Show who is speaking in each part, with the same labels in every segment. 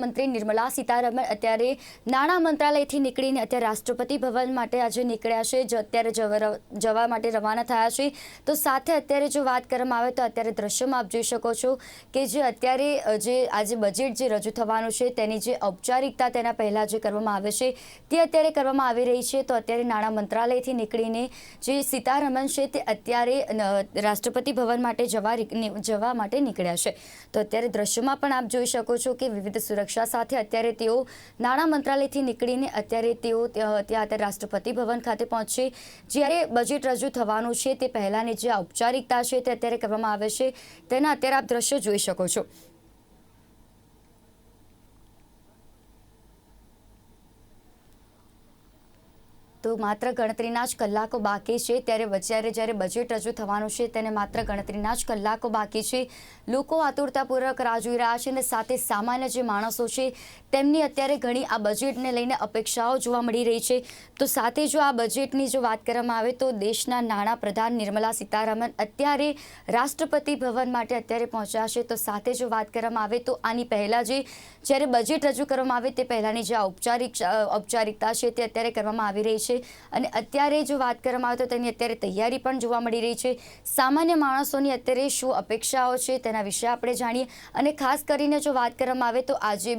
Speaker 1: મંત્રી નિર્મલા સીતારમણ અત્યારે નાણાં મંત્રાલયથી નીકળીને અત્યારે રાષ્ટ્રપતિ ભવન માટે આજે નીકળ્યા છે, જે અત્યારે જવા માટે રવાના થયા છે। તો સાથે અત્યારે જો વાત કરવામાં આવે તો અત્યારે દ્રશ્યમાં આપ જોઈ શકો છો કે જે અત્યારે જે આજે બજેટ જે રજૂ થવાનું છે તેની જે ઔપચારિકતા તેના પહેલાં જે કરવામાં આવે છે તે અત્યારે કરવામાં આવી રહી છે। તો અત્યારે નાણાં મંત્રાલયથી નીકળીને જે સીતારમણ છે તે અત્યારે રાષ્ટ્રપતિ ભવન માટે જવા માટે નીકળ્યા છે। તો અત્યારે દ્રશ્યમાં પણ આપ જોઈ શકો છો કે વિવિધ સુરક્ષા સાથે અત્યારે તેઓ નાણાં મંત્રાલયથી નીકળીને અત્યારે તેઓ ત્યાં રાષ્ટ્રપતિ ભવન ખાતે પહોંચશે। જ્યારે બજેટ રજૂ થવાનું છે તે પહેલાંની જે ઔપચારિકતા છે તે અત્યારે કરવામાં આવે છે, તેના અત્યારે આપ દ્રશ્યો જોઈ શકો છો। તો માત્ર ગણતરીના જ કલાકો બાકી છે, ત્યારે જ્યારે બજેટ રજૂ થવાનું છે તેને માત્ર ગણતરીના જ કલાકો બાકી છે। લોકો આતુરતાપૂર્વક રાહ જોઈ રહ્યા છે અને સાથે સામાન્ય જે માણસો છે તેમની અત્યારે ઘણી આ બજેટને લઈને અપેક્ષાઓ જોવા મળી રહી છે। તો સાથે જો આ બજેટની જો વાત કરવામાં આવે તો દેશના નાણાપ્રધાન નિર્મલા સીતારમણ અત્યારે રાષ્ટ્રપતિ ભવન માટે અત્યારે પહોંચ્યા છે। તો સાથે જો વાત કરવામાં આવે તો આની પહેલાં જ્યારે બજેટ રજૂ કરવામાં આવે તે પહેલાંની જે ઔપચારિકતા છે તે અત્યારે કરવામાં આવી રહી છે અને અત્યારે જો વાત કરવામાં આવે તો તેની અત્યારે તૈયારી પણ જોવા મળી રહી છે। સામાન્ય માણસોની અત્યારે શું અપેક્ષાઓ છે તેના વિશે આપણે જાણીએ અને ખાસ કરીને જો વાત કરવામાં આવે તો આજે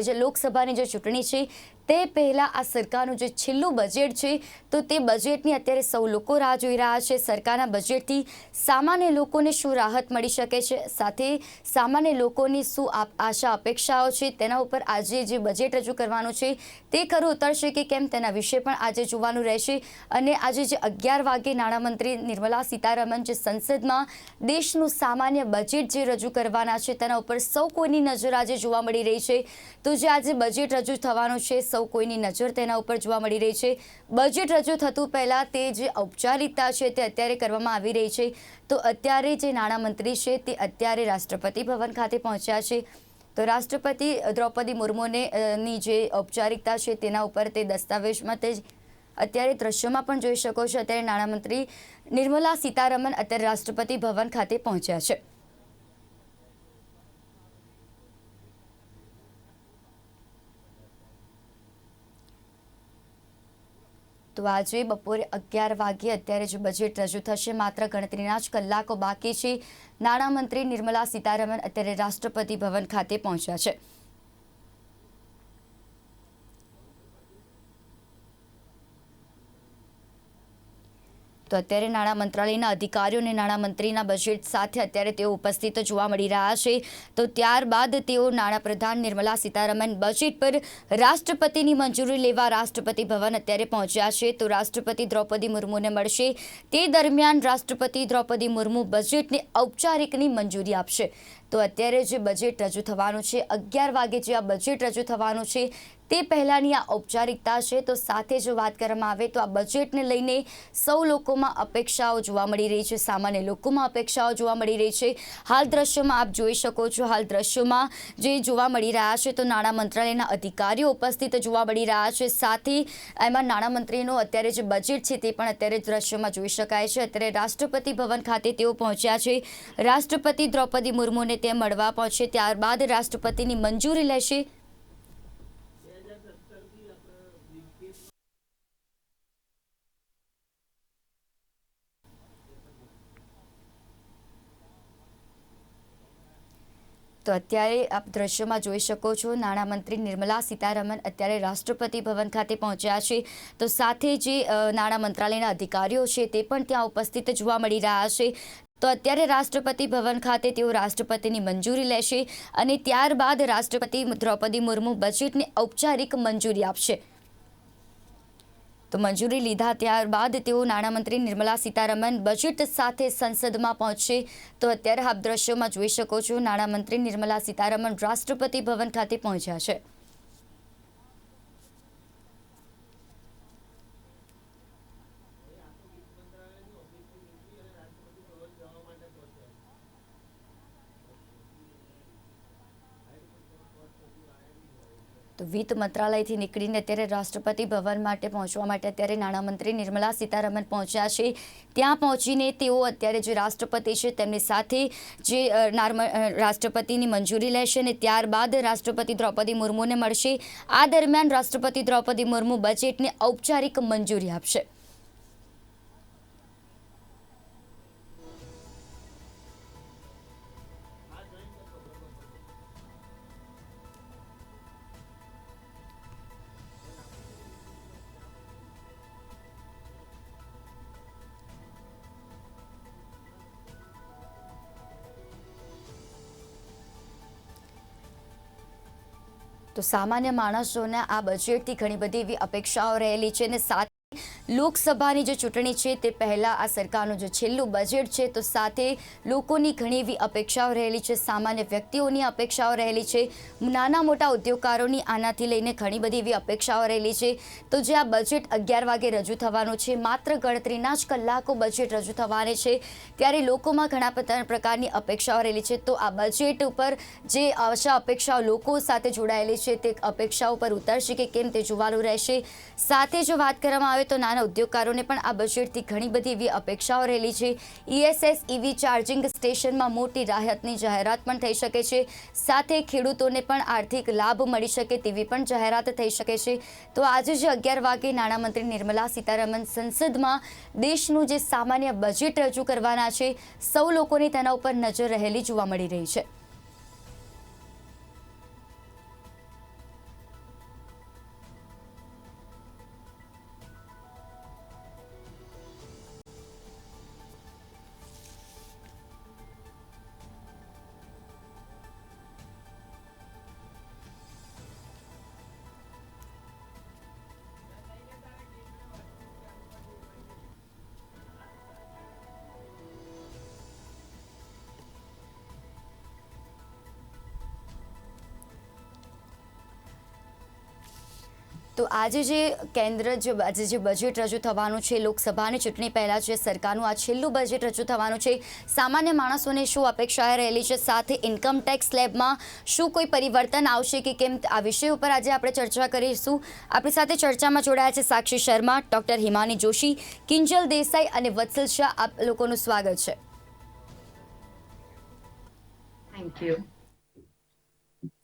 Speaker 1: જે લોકસભાની જે ચૂંટણી છે તે પહેલાં આ સરકારનું જે છેલ્લું બજેટ છે તો તે બજેટની અત્યારે સૌ લોકો રાહ જોઈ રહ્યા છે। સરકારના બજેટથી સામાન્ય લોકોને શું રાહત મળી શકે છે, સાથે સામાન્ય લોકોની શું આશા અપેક્ષાઓ છે તેના ઉપર આજે જે બજેટ રજૂ કરવાનું છે તે ખરું ઉતરશે કે કેમ તેના વિશે પણ આજે જોવાનું રહેશે। અને આજે જે 11 વાગે નાણામંત્રી નિર્મલા સીતારમણ જે સંસદમાં દેશનું સામાન્ય બજેટ જે રજૂ કરવાના છે તેના ઉપર સૌ કોઈની નજર આજે જોવા મળી રહી છે। તો જે આજે બજેટ રજૂ થવાનું છે સૌ કોઈની નજર તેના ઉપર જોવા મળી રહી છે। બજેટ રજૂ થતું પહેલાં તે જે ઔપચારિકતા છે તે અત્યારે કરવામાં આવી રહી છે। તો અત્યારે જે નાણામંત્રી છે તે અત્યારે રાષ્ટ્રપતિ ભવન ખાતે પહોંચ્યા છે। તો રાષ્ટ્રપતિ દ્રૌપદી મુર્મુની જે ઔપચારિકતા છે તેના ઉપર તે દસ્તાવેજમાં તે અત્યારે દ્રશ્યોમાં પણ જોઈ શકો છો, અત્યારે નાણામંત્રી નિર્મલા સીતારમણ અત્યારે રાષ્ટ્રપતિ ભવન ખાતે પહોંચ્યા છે। તો આજે બપોરે 11 વાગ્યે અત્યારે જે બજેટ રજૂ થશે, માત્ર ગણતરીના જ કલાકો બાકી છે। નાણામંત્રી નિર્મલા સીતારમણ અત્યારે રાષ્ટ્રપતિ ભવન ખાતે પહોંચ્યા છે। તો અત્યારે નાણાં મંત્રાલયના અધિકારીઓ અને નાણામંત્રીના બજેટ સાથે અત્યારે તેઓ ઉપસ્થિત જોવા મળી રહ્યા છે। તો ત્યારબાદ તેઓ નાણાપ્રધાન નિર્મલા સીતારમણ બજેટ પર રાષ્ટ્રપતિની મંજૂરી લેવા રાષ્ટ્રપતિ ભવન અત્યારે પહોંચ્યા છે। તો રાષ્ટ્રપતિ દ્રૌપદી મુર્મુને મળશે, તે દરમિયાન રાષ્ટ્રપતિ દ્રૌપદી મુર્મુ બજેટને ઔપચારિકની મંજૂરી આપશે। તો અત્યારે જે બજેટ રજૂ થવાનું છે 11 વાગે જે આ બજેટ રજૂ થવાનું છે તે પહેલાંની આ ઔપચારિકતા છે। તો સાથે જો વાત કરવામાં આવે તો આ બજેટને લઈને સૌ લોકોમાં અપેક્ષાઓ જોવા મળી રહી છે, સામાન્ય લોકોમાં અપેક્ષાઓ જોવા મળી રહી છે। હાલ દ્રશ્યોમાં આપ જોઈ શકો છો, હાલ દ્રશ્યોમાં જે જોવા મળી રહ્યા છે તો નાણાં મંત્રાલયના અધિકારીઓ ઉપસ્થિત જોવા મળી રહ્યા છે। સાથે એમાં નાણામંત્રીનું અત્યારે જે બજેટ છે તે પણ અત્યારે દ્રશ્યોમાં જોઈ શકાય છે। અત્યારે રાષ્ટ્રપતિ ભવન ખાતે તેઓ પહોંચ્યા છે, રાષ્ટ્રપતિ દ્રૌપદી મુર્મુને તે મળવા પહોંચે, ત્યારબાદ રાષ્ટ્રપતિની મંજૂરી લેશે। તો અત્યારે આપ દ્રશ્યોમાં જોઈ શકો છો, નાણામંત્રી નિર્મલા સીતારમણ અત્યારે રાષ્ટ્રપતિ ભવન ખાતે પહોંચ્યા છે। તો સાથે જે નાણાં મંત્રાલયના અધિકારીઓ છે તે પણ ત્યાં ઉપસ્થિત જોવા મળી રહ્યા છે। તો અત્યારે રાષ્ટ્રપતિ ભવન ખાતે તેઓ રાષ્ટ્રપતિની મંજૂરી લેશે અને ત્યારબાદ રાષ્ટ્રપતિ દ્રૌપદી મુર્મુ બજેટને ઔપચારિક મંજૂરી આપશે। તો મંજૂરી લીધા ત્યારબાદ તેઓ નાણામંત્રી નિર્મલા સીતારમણ બજેટ સાથે સંસદમાં પહોંચશે। તો અત્યારે આપ દ્રશ્યોમાં જોઈ શકો છો, નાણામંત્રી નિર્મલા સીતારમણ રાષ્ટ્રપતિ ભવન ખાતે પહોંચ્યા છે। તો વિત્ત મંત્રાલયથી નીકળીને અત્યારે રાષ્ટ્રપતિ ભવન માટે પહોંચવા માટે અત્યારે નાણામંત્રી નિર્મલા સીતારમણ પહોંચ્યા છે. ત્યાં પહોંચીને તેઓ અત્યારે જે રાષ્ટ્રપતિ છે તેમની સાથે જે રાષ્ટ્રપતિની મંજૂરી લેશે અને ત્યારબાદ રાષ્ટ્રપતિ દ્રૌપદી મુર્મુને મળશે. આ દરમિયાન રાષ્ટ્રપતિ દ્રૌપદી મુર્મુ બજેટને ઔપચારિક મંજૂરી આપશે. તો સામાન્ય માણસોના આ બજેટથી ઘણી બધી એવી અપેક્ષાઓ રહેલી છે અને સાથે લોકસભાની જે ચૂંટણી છે તે પહેલાં આ સરકારનું જે છેલ્લું બજેટ છે તો સાથે લોકોની ઘણી એવી અપેક્ષાઓ રહેલી છે, સામાન્ય વ્યક્તિઓની અપેક્ષાઓ રહેલી છે, નાના મોટા ઉદ્યોગકારોની આનાથી લઈને ઘણી બધી એવી અપેક્ષાઓ રહેલી છે. તો જે આ બજેટ 11 વાગે રજૂ થવાનું છે, માત્ર ગણતરીના જ કલાકો બજેટ રજૂ થવાને છે, ત્યારે લોકોમાં ઘણા બધા પ્રકારની અપેક્ષાઓ રહેલી છે. તો આ બજેટ ઉપર જે આશા અપેક્ષાઓ લોકો સાથે જોડાયેલી છે તે અપેક્ષાઓ પર ઉતરશે કે કેમ તે જોવાનું રહેશે. સાથે જો વાત કરવામાં આવે તો નાના ઉદ્યોગકારોને પણ આ બજેટથી ઘણી બધી એવી અપેક્ષાઓ રહેલી છે. ESS EV ચાર્જિંગ સ્ટેશનમાં મોટી રાહતની જાહેરાત પણ થઈ શકે છે. સાથે ખેડૂતોને પણ આર્થિક લાભ મળી શકે તેવી પણ જાહેરાત થઈ શકે છે. તો આજે જે 11 વાગે નાણામંત્રી નિર્મલા સીતારમણ સંસદમાં દેશનું જે સામાન્ય બજેટ રજૂ કરવાના છે, સૌ લોકોની તેના ઉપર નજર રહેલી જોવા મળી રહી છે. તો આજે જે આજે જે બજેટ રજૂ થવાનું છે, લોકસભાની ચૂંટણી પહેલાં જે સરકારનું આ છેલ્લું બજેટ રજૂ થવાનું છે, સામાન્ય માણસોને શું અપેક્ષાએ રહેલી છે, સાથે ઇન્કમ ટેક્સ સ્લેબમાં શું કોઈ પરિવર્તન આવશે કે કેમ, આ વિષય ઉપર આજે આપણે ચર્ચા કરીશું. આપણી સાથે ચર્ચામાં જોડાયા છે સાક્ષી શર્મા, ડૉક્ટર હિમાની જોશી, કિંજલ દેસાઈ અને વત્સલ શાહ. આપ લોકોનું સ્વાગત છે.
Speaker 2: Thank you.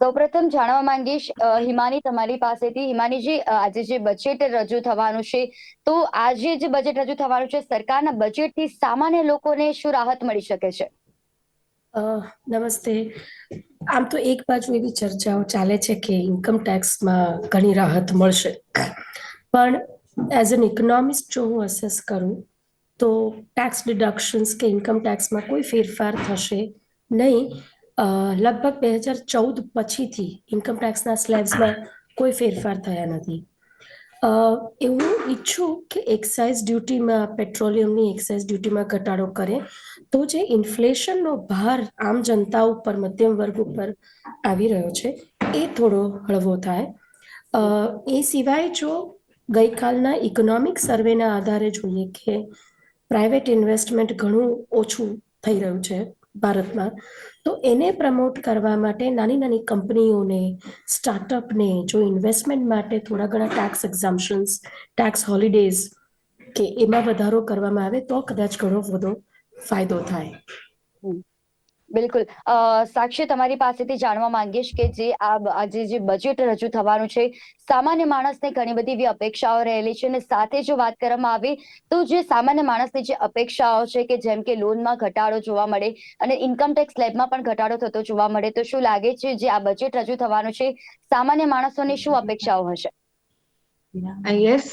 Speaker 1: સૌપ્રથમ જાણવા માંગીશ હિમાની તમારી પાસેથી. હિમાનીજી, આજે જે બજેટ રજૂ થવાનું છે, તો આજે જે બજેટ રજૂ થવાનું છે, સરકારના બજેટથી સામાન્ય લોકોને શું રાહત મળી શકે છે?
Speaker 3: નમસ્તે. આમ તો એક બાજુ એવી ચર્ચાઓ ચાલે છે કે ઇન્કમ ટેક્સમાં ઘણી રાહત મળશે, પણ એઝ એન ઇકોનોમિસ્ટ જો હું અસેસ કરું તો ટેક્સ ડિડક્શન્સ કે ઇન્કમ ટેક્સમાં કોઈ ફેરફાર થશે નહીં. લગભગ 2014 પછીથી ઇન્કમ ટેક્સના સ્લેબ્સમાં કોઈ ફેરફાર થયા નથી. એવું ઈચ્છું કે એક્સાઇઝ ડ્યુટીમાં, પેટ્રોલિયમની એક્સાઇઝ ડ્યુટીમાં ઘટાડો કરે તો જે ઇન્ફ્લેશનનો ભાર આમ જનતા ઉપર, મધ્યમ વર્ગ ઉપર આવી રહ્યો છે એ થોડો હળવો થાય. એ સિવાય જો ગઈકાલના ઇકોનોમિક સર્વેના આધારે જોઈએ કે પ્રાઇવેટ ઇન્વેસ્ટમેન્ટ ઘણું ઓછું થઈ રહ્યું છે ભારતમાં, તો એને પ્રમોટ કરવા માટે નાની નાની કંપનીઓને, સ્ટાર્ટઅપને જો ઇન્વેસ્ટમેન્ટ માટે થોડા ઘણા ટેક્સ એક્ઝમ્પશન્સ, ટેક્સ હોલિડેઝ કે એમાં વધારો કરવામાં આવે તો કદાચ ઘણો બધો ફાયદો થાય.
Speaker 1: બિલકુલ. સાક્ષી, તમારી પાસેથી જાણવા માંગીશ કે આજે જે બજેટ રજૂ થવાનું છે, સામાન્ય માણસને ઘણી બધી એવી અપેક્ષાઓ રહેલી છે અને સાથે જો વાત કરવામાં આવે તો જે સામાન્ય માણસની જે અપેક્ષાઓ છે કે જેમ કે લોનમાં ઘટાડો જોવા મળે અને ઇન્કમ ટેક્સ સ્લેબમાં પણ ઘટાડો થતો જોવા મળે, તો શું લાગે છે જે આ બજેટ રજૂ થવાનું છે, સામાન્ય માણસોની શું અપેક્ષાઓ હશે?
Speaker 2: યસ,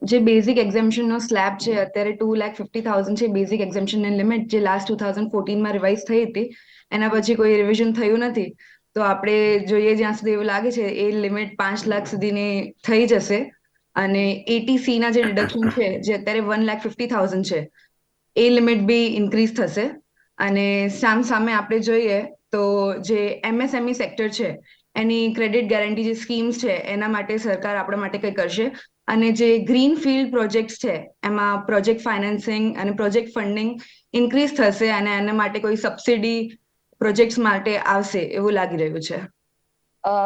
Speaker 2: જે બેઝિક એક્ઝેમ્પશનનો સ્લેબ છે અત્યારે 2,50,000 છે બેઝિક એક્ઝેમ્પશનની લિમિટ, જે લાસ્ટ 2014માં રિવાઇઝ થઈ હતી. એના પછી કોઈ રિવિઝન થયું નથી. તો આપણે જોઈએ જ્યાં સુધી એવું લાગે છે એ લિમિટ 5 લાખ સુધીની થઈ જશે. અને 80C ના જે ડિડક્શન છે, જે અત્યારે 1,50,000 છે, એ લિમિટ બી ઇન્ક્રીઝ થશે. અને સામે આપણે જોઈએ તો જે MSME સેક્ટર છે એની ક્રેડિટ ગેરંટી જે સ્કીમ્સ છે એના માટે સરકાર આપણા માટે કંઈ કરશે. અને જે ગ્રીન ફિલ્ડ પ્રોજેક્ટ્સ છે એમાં પ્રોજેક્ટ ફાઇનાન્સિંગ અને પ્રોજેક્ટ ફંડિંગ ઇન્ક્રીઝ થશે અને એના માટે કોઈ સબસિડી પ્રોજેક્ટ્સ માટે આવશે એવું લાગી રહ્યું છે.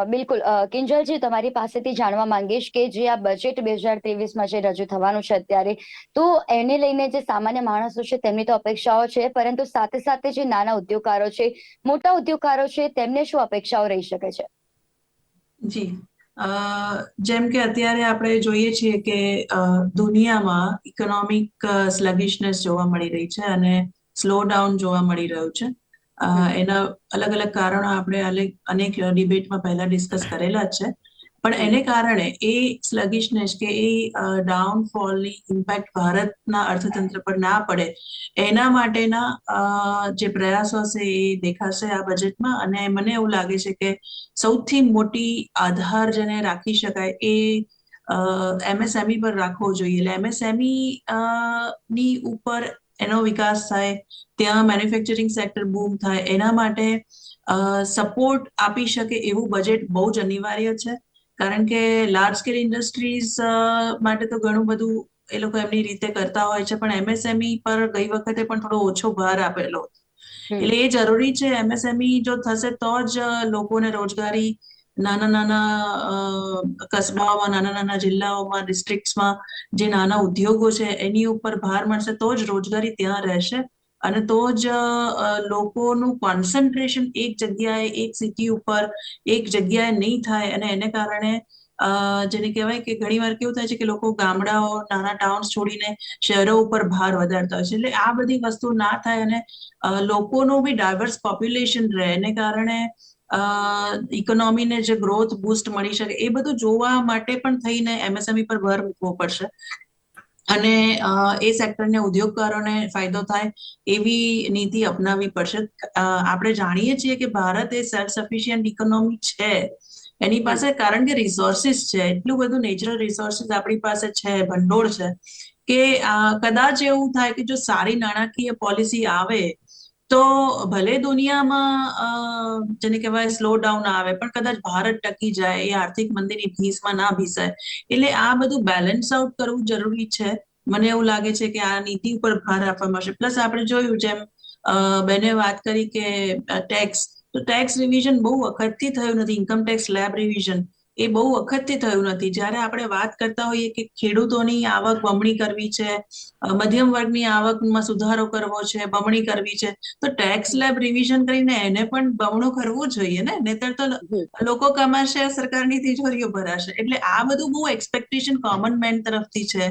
Speaker 1: બિલકુલ કિંજલજી, તમારી પાસેથી જાણવા માંગીશ કે જે આ બજેટ 2023માં જે રજૂ થવાનું છે અત્યારે, તો એને લઈને જે સામાન્ય માણસો છે તેમની તો અપેક્ષાઓ છે, પરંતુ સાથે સાથે જે નાના ઉદ્યોગકારો છે, મોટા ઉદ્યોગકારો છે, તેમને શું અપેક્ષાઓ રહી શકે છે?
Speaker 4: જી જેમ કે અત્યારે આપણે જોઈએ છીએ કે દુનિયામાં ઇકોનોમિક સ્લગિશનેસ જોવા મળી રહી છે અને સ્લો ડાઉન જોવા મળી રહ્યું છે. એના અલગ અલગ કારણો આપણે અનેક ડિબેટમાં પહેલા ડિસ્કસ કરેલા જ છે, પણ એને કારણે એ સ્લગિશનેસ કે એ ડાઉનફોલની ઇમ્પેક્ટ ભારતના અર્થતંત્ર પર ના પડે એના માટેના જે પ્રયાસો છે એ દેખાશે આ બજેટમાં. અને મને એવું લાગે છે કે સૌથી મોટી આધાર જેને રાખી શકાય એ એમએસએમઈ પર રાખવો જોઈએ. એટલે એમએસએમઈ ની ઉપર એનો વિકાસ થાય, ત્યાં મેન્યુફેક્ચરિંગ સેક્ટર બૂમ થાય, એના માટે સપોર્ટ આપી શકે એવું બજેટ બહુ જ અનિવાર્ય છે. કારણ કે લાર્જ સ્કેલ ઇન્ડસ્ટ્રીઝ માટે તો ઘણું બધું એ લોકો એમની રીતે કરતા હોય છે, પણ એમએસએમઈ પર ગઈ વખતે પણ થોડો ઓછો ભાર આપેલો. એટલે એ જરૂરી છે. એમએસએમઈ જો થશે તો જ લોકોને રોજગારી નાના નાના કસ્બાઓમાં, નાના નાના જિલ્લાઓમાં, ડિસ્ટ્રિક્ટ્સમાં જે નાના ઉદ્યોગો છે એની ઉપર ભાર મળશે તો જ રોજગારી ત્યાં રહેશે અને તો જ લોકોનું કોન્સન્ટ્રેશન એક જગ્યાએ, એક સિટી ઉપર, એક જગ્યાએ નહીં થાય. અને એને કારણે જેને કહેવાય કે ઘણી વાર કેવું થાય છે કે લોકો ગામડાઓ, નાના ટાઉન્સ છોડીને શહેરો ઉપર ભાર વધારતા હોય છે. એટલે આ બધી વસ્તુ ના થાય અને લોકોનું બી ડાયવર્સ પોપ્યુલેશન રહે, એને કારણે ઇકોનોમીને જે ગ્રોથ બૂસ્ટ મળી શકે એ બધું જોવા માટે પણ થઈને એમએસએમઈ પર ભાર મૂકવો પડશે અને એ સેક્ટરને, ઉદ્યોગકારોને ફાયદો થાય એવી નીતિ અપનાવવી પડશે. આપણે જાણીએ છીએ કે ભારત એ સેલ્ફ સફિશિયન્ટ ઇકોનોમી છે એની પાસે, કારણ કે રિસોર્સિસ છે, એટલું બધું નેચરલ રિસોર્સિસ આપણી પાસે છે, ભંડોળ છે કે કદાચ એવું થાય કે જો સારી નાણાકીય પોલિસી આવે તો ભલે દુનિયામાં જેને કહેવાય સ્લો ડાઉન આવે, પણ કદાચ ભારત ટકી જાય, એ આર્થિક મંદીની ભીસમાં ના ભીસાય. એટલે આ બધું બેલેન્સ આઉટ કરવું જરૂરી છે. મને એવું લાગે છે કે આ નીતિ ઉપર ભાર આપવામાં આવશે. પ્લસ આપણે જોયું જેમ બેને વાત કરી કે ટેક્સ, તો ટેક્સ રિવિઝન બહુ વખતથી થયું નથી. ઇન્કમ ટેક્સ સ્લેબ રિવિઝન એ બહુ વખતથી થયું નથી. જ્યારે આપણે વાત કરતા હોઈએ કે ખેડૂતોની આવક બમણી કરવી છે, મધ્યમ વર્ગની આવકમાં સુધારો કરવો છે, બમણી કરવી છે, તો ટેક્સ સ્લેબ રિવિઝન કરીને એને પણ બમણું કરવું જોઈએ ને, નહીતર તો લોકો કમાશે, સરકારની તિજોરીઓ ભરાશે. એટલે આ બધું બહુ એક્સપેક્ટેશન કોમન મેન તરફથી છે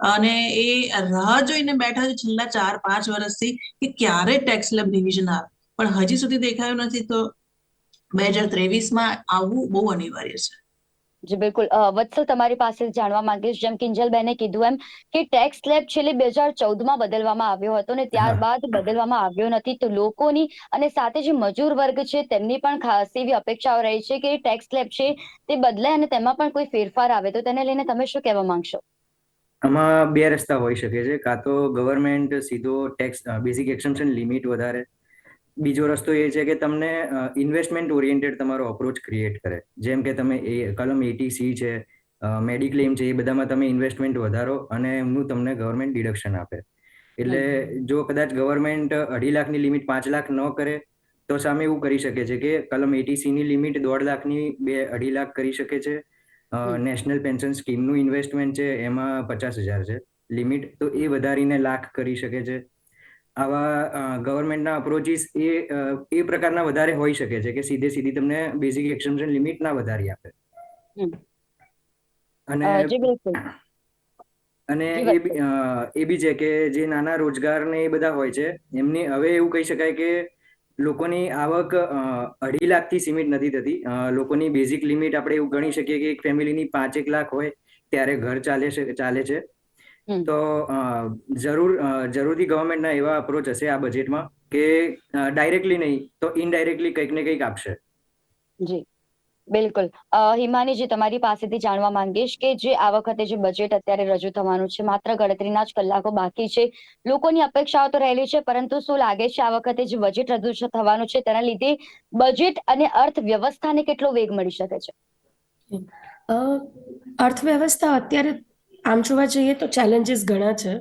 Speaker 4: અને એ રાહ જોઈને બેઠા છે છેલ્લા 4-5 વર્ષથી કે ક્યારે ટેક્સ સ્લેબ રિવિઝન આવે, પણ હજી સુધી દેખાયું નથી. તો 2023માં આવવું બહુ અનિવાર્ય છે.
Speaker 1: જી બિલકુલ. વત્સલ, તમારી પાસે જાણવા માંગીશ, જેમ કિંજલબેને કીધું એમ કે ટેક્સ સ્લેબ છેલ્લે 2014માં બદલવામાં આવ્યો હતો ને ત્યારબાદ બદલવામાં આવ્યો નથી, તો લોકોની અને સાથે જે મજૂર વર્ગ છે તેમની પણ ખાસ એવી અપેક્ષાઓ રહી છે કે ટેક્સ સ્લેબ છે તે બદલાય અને તેમાં પણ કોઈ ફેરફાર આવે. તો તેને લઈને તમે શું કહેવા માંગશો?
Speaker 5: આમાં બે રસ્તા હોઈ શકે છે. કાં તો ગવર્મેન્ટ સીધો ટેક્સ બેઝિક એક્સેમ્પશન લિમિટ વધારે, બીજો રસ્તો એ છે કે તમને ઇન્વેસ્ટમેન્ટ ઓરિએન્ટેડ તમારો અપ્રોચ ક્રિએટ કરે. જેમ કે તમે કલમ 80C છે, મેડિક્લેમ છે, એ બધામાં તમે ઇન્વેસ્ટમેન્ટ વધારો અને એમનું તમને ગવર્મેન્ટ ડિડક્શન આપે. એટલે જો કદાચ ગવર્મેન્ટ 2.5 લાખની લિમિટ 5 લાખ ન કરે તો સામે એવું કરી શકે છે કે કલમ 80C ની લિમિટ 1.5 લાખની 2.5 લાખ કરી શકે છે. નેશનલ પેન્શન સ્કીમનું ઇન્વેસ્ટમેન્ટ છે એમાં 50,000 છે લિમિટ, તો એ વધારીને 1 લાખ કરી શકે છે. આવા ગવર્મેન્ટના અપ્રોચીસ એ પ્રકારના વધારે હોઈ શકે છે કે સીધી તમને બેઝિક એક્સેમ્પશન લિમિટ ના વધારી આપે. અને એ બી છે કે જે નાના રોજગાર ને એ બધા હોય છે એમની હવે એવું કહી શકાય કે લોકોની આવક 2.5 લાખથી સીમિત નથી થતી. લોકોની બેઝિક લિમિટ આપણે એવું ગણી શકીએ કે એક ફેમિલીની 5-1 લાખ હોય ત્યારે ઘર ચાલે છે. તો જરૂરથી ગવર્મેન્ટના એવા અપ્રોચ હશે આ બજેટમાં કે ડાયરેક્ટલી નહીં તો ઇનડાયરેક્ટલી કંઈક ને કંઈક આપશે.
Speaker 1: જી બિલકુલ. હિમાનીજી, તમારી પાસેથી જાણવા માંગીશ કે જે આ વખતે જે બજેટ અત્યારે રજૂ થવાનું છે, માત્ર ગણતરીના જ કલાકો બાકી છે, લોકોની અપેક્ષાઓ તો રહેલી છે, પરંતુ શું લાગે છે આ વખતે જે બજેટ રજૂ થવાનું છે તેના લીધે બજેટ અને અર્થવ્યવસ્થાને કેટલો વેગ મળી શકે છે?
Speaker 3: અર્થવ્યવસ્થા અત્યારે આમ જોવા જઈએ તો ચેલેન્જીસ ઘણા છે.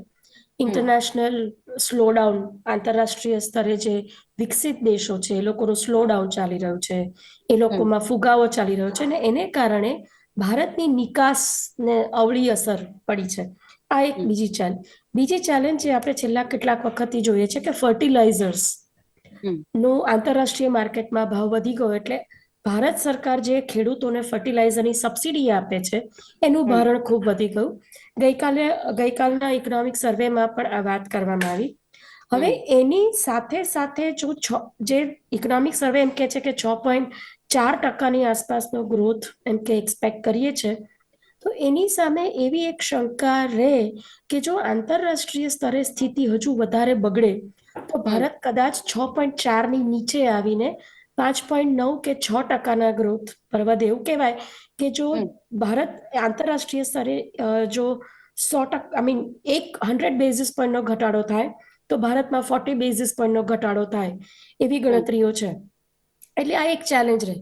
Speaker 3: ઇન્ટરનેશનલ સ્લોડાઉન, આંતરરાષ્ટ્રીય સ્તરે જે વિકસિત દેશો છે એ લોકોનું સ્લોડાઉન ચાલી રહ્યું છે, એ લોકોમાં ફુગાવો ચાલી રહ્યો છે, અને એને કારણે ભારતની નિકાસને અવળી અસર પડી છે. આ એક બીજી ચેલેન્જ જે આપણે છેલ્લા કેટલાક વખતથી જોઈએ છે કે ફર્ટિલાઇઝર્સ નો આંતરરાષ્ટ્રીય માર્કેટમાં ભાવ વધી ગયો, એટલે ભારત સરકાર જે ખેડૂતોને ફર્ટિલાઇઝરની સબસિડી આપે છે એનું ભારણ ખૂબ વધી ગયું. ગઈકાલના ઇકોનોમિક સર્વેમાં પણ આ વાત કરવામાં આવી. હવે એની સાથે જે ઇકોનોમિક સર્વે એમ કે છે કે 6.4% આસપાસનો ગ્રોથ એમ કે એક્સપેક્ટ કરીએ છે, તો એની સામે એવી એક શંકા રહે કે જો આંતરરાષ્ટ્રીય સ્તરે સ્થિતિ હજુ વધારે બગડે તો ભારત કદાચ 6.4 નીચે આવીને 5.9 કે 6% ગ્રોથ પર વધે. એવું કહેવાય કે જો ભારત આંતરરાષ્ટ્રીય સ્તરે જો 100 બેઝિસ પોઈન્ટનો ઘટાડો થાય તો ભારતમાં 40 બેઝિસ પોઈન્ટનો ઘટાડો થાય, એવી ગણતરીઓ છે. એટલે આ એક ચેલેન્જ રહે.